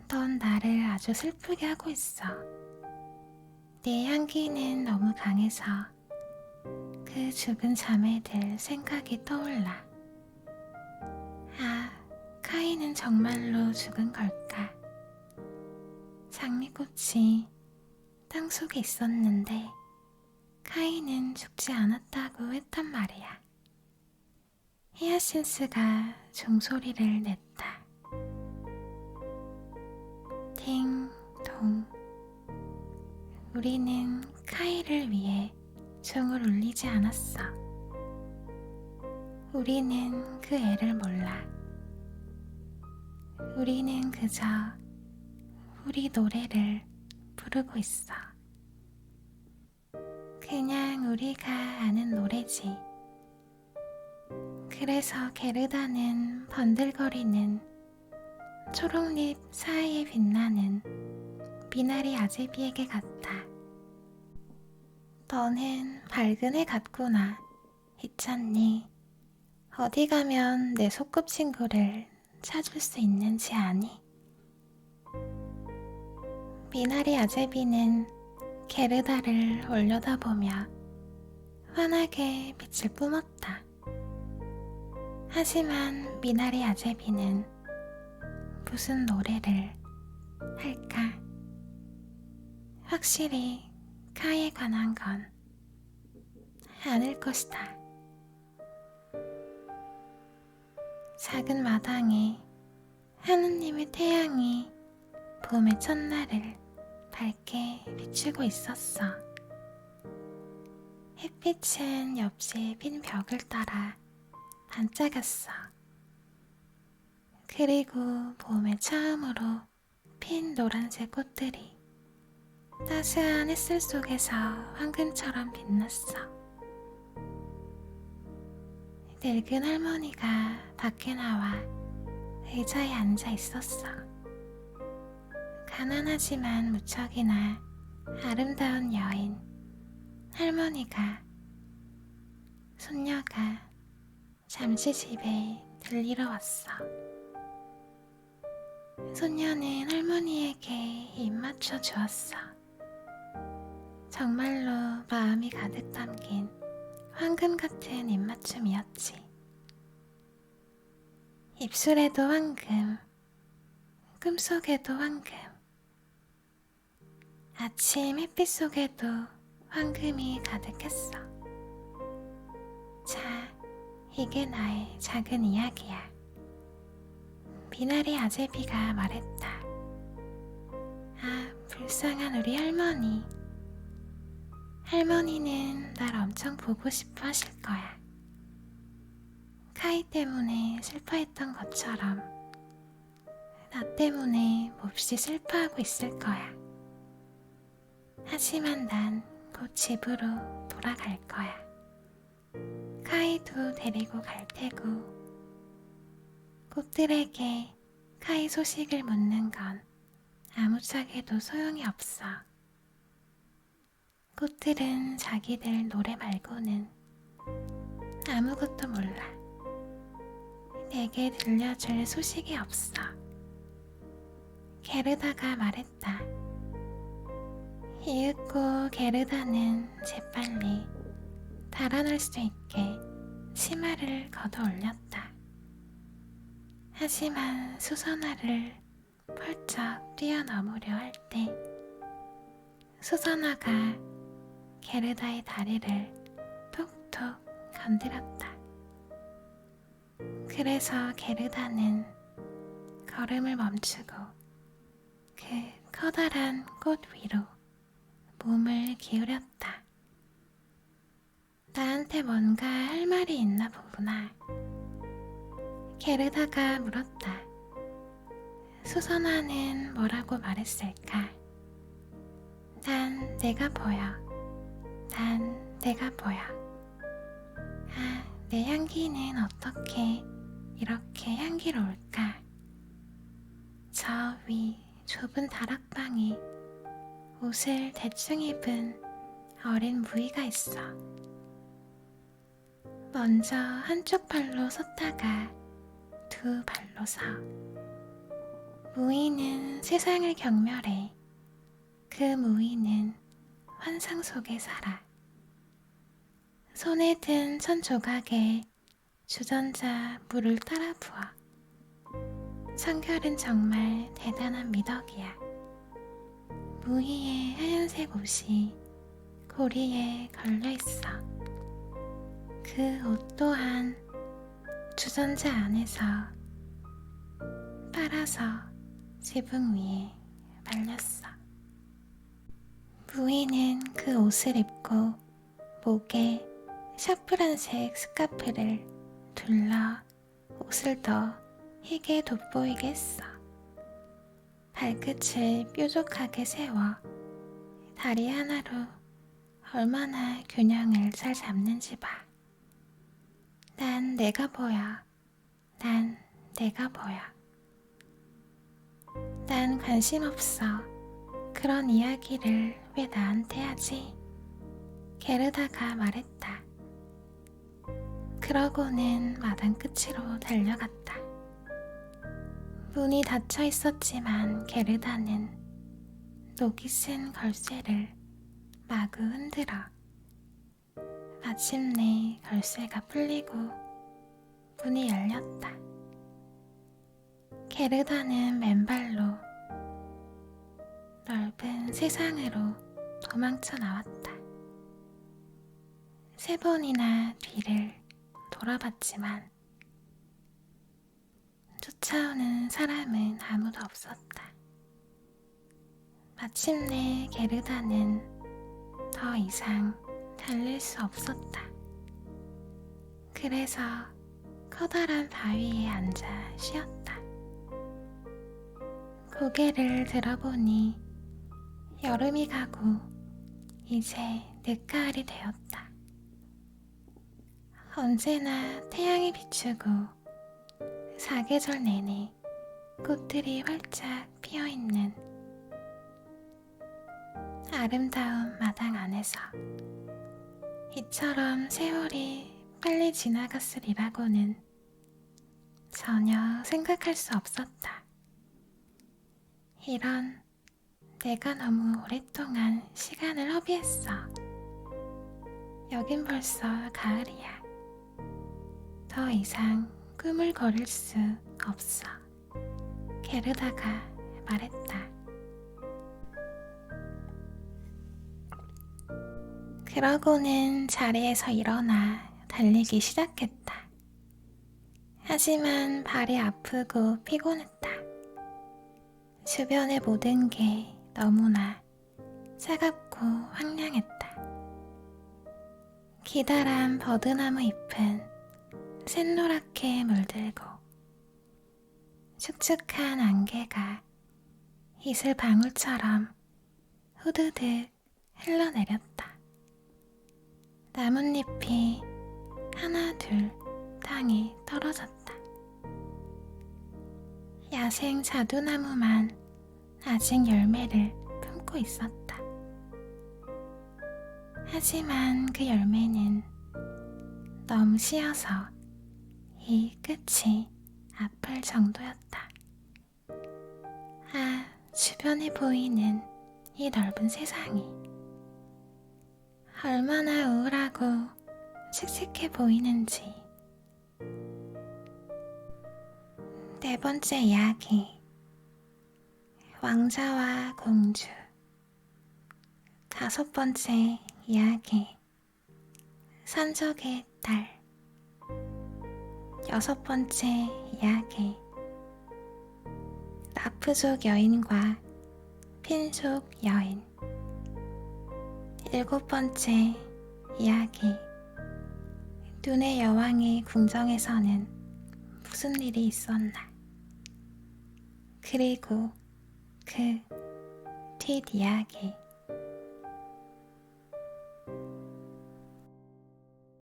넌 나를 아주 슬프게 하고 있어. 네 향기는 너무 강해서 그 죽은 자매들 생각이 떠올라. 아, 카이는 정말로 죽은 걸까? 장미꽃이 땅속에 있었는데 카이는 죽지 않았다고 했단 말이야. 히아신스가 종소리를 냈다. 띵동. 우리는 카이를 위해 종을 울리지 않았어. 우리는 그 애를 몰라. 우리는 그저 우리 노래를 부르고 있어. 그냥 우리가 아는 노래지. 그래서 게르다는 번들거리는 초록잎 사이에 빛나는 미나리 아제비에게 갔다. 너는 밝은 해 같구나. 있잖니. 어디 가면 내 소꿉친구를 찾을 수 있는지 아니? 미나리 아제비는 게르다를 올려다보며 환하게 빛을 뿜었다. 하지만 미나리 아제비는 무슨 노래를 할까? 확실히 카이에 관한 건 아닐 것이다. 작은 마당에 하느님의 태양이 봄의 첫날을 밝게 비추고 있었어. 햇빛은 옆집 빈 벽을 따라 반짝였어. 그리고 봄의 처음으로 핀 노란색 꽃들이 따스한 햇살 속에서 황금처럼 빛났어. 늙은 할머니가 밖에 나와 의자에 앉아 있었어. 가난하지만 무척이나 아름다운 여인 할머니가 손녀가 잠시 집에 들리러 왔어. 손녀는 할머니에게 입 맞춰 주었어. 정말로 마음이 가득 담긴 황금 같은 입맞춤이었지. 입술에도 황금, 꿈속에도 황금, 아침 햇빛 속에도 황금이 가득했어. 자, 이게 나의 작은 이야기야. 미나리 아제비가 말했다. 아, 불쌍한 우리 할머니. 할머니는 날 엄청 보고 싶어 하실 거야. 카이 때문에 슬퍼했던 것처럼 나 때문에 몹시 슬퍼하고 있을 거야. 하지만 난 곧 집으로 돌아갈 거야. 카이도 데리고 갈 테고 꽃들에게 카이 소식을 묻는 건 아무짝에도 소용이 없어. 꽃들은 자기들 노래 말고는 아무것도 몰라. 내게 들려줄 소식이 없어. 게르다가 말했다. 이윽고 게르다는 재빨리 달아날 수 있게 치마를 걷어 올렸다. 하지만 수선화를 펄쩍 뛰어넘으려 할 때 수선화가 게르다의 다리를 톡톡 건드렸다. 그래서 게르다는 걸음을 멈추고 그 커다란 꽃 위로 몸을 기울였다. 나한테 뭔가 할 말이 있나 보구나. 게르다가 물었다. 수선화는 뭐라고 말했을까? 난 내가 보여. 난 내가 보여. 아, 내 향기는 어떻게 이렇게 향기로울까? 저 위 좁은 다락방에 옷을 대충 입은 어린 무희가 있어. 먼저 한쪽 발로 섰다가 두 발로 서. 무희는 세상을 경멸해. 그 무희는 환상 속에 살아. 손에 든 천 조각에 주전자 물을 따라 부어. 청결은 정말 대단한 미덕이야. 무희의 하얀색 옷이 고리에 걸려 있어. 그 옷 또한 주전자 안에서 빨아서 지붕 위에 말렸어. 무희는 그 옷을 입고 목에 샤프란색 스카프를 둘러 옷을 더 희게 돋보이게 했어. 발끝을 뾰족하게 세워 다리 하나로 얼마나 균형을 잘 잡는지 봐. 난 내가 보여. 난 내가 보여. 난 관심 없어. 그런 이야기를 왜 나한테 하지? 게르다가 말했다. 그러고는 마당 끝으로 달려갔다. 문이 닫혀 있었지만 게르다는 녹이 쓴 걸쇠를 마구 흔들어. 마침내 걸쇠가 풀리고 문이 열렸다. 게르다는 맨발로 넓은 세상으로 도망쳐 나왔다. 3번이나 뒤를 돌아봤지만 쫓아오는 사람은 아무도 없었다. 마침내 게르다는 더 이상 달릴 수 없었다. 그래서 커다란 바위에 앉아 쉬었다. 고개를 들어보니 여름이 가고 이제 늦가을이 되었다. 언제나 태양이 비추고 사계절 내내 꽃들이 활짝 피어있는 아름다운 마당 안에서 이처럼 세월이 빨리 지나갔으리라고는 전혀 생각할 수 없었다. 이런 내가 너무 오랫동안 시간을 허비했어. 여긴 벌써 가을이야. 더 이상 꿈을 거릴 수 없어. 게르다가 말했다. 그러고는 자리에서 일어나 달리기 시작했다. 하지만 발이 아프고 피곤했다. 주변의 모든 게 너무나 차갑고 황량했다. 기다란 버드나무 잎은 샛노랗게 물들고 축축한 안개가 이슬 방울처럼 후드득 흘러내렸다. 나뭇잎이 하나 둘 땅에 떨어졌다. 야생 자두나무만 아직 열매를 품고 있었다. 하지만 그 열매는 너무 시어서 이 끝이 아플 정도였다. 아, 주변에 보이는 이 넓은 세상이 얼마나 우울하고 칙칙해 보이는지. 4번째 이야기. 왕자와 공주. 5번째 이야기. 산적의 딸. 6번째 이야기. 라프족 여인과 핀속 여인. 7번째 이야기. 눈의 여왕의 궁정에서는 무슨 일이 있었나. 그리고 그 뒷이야기.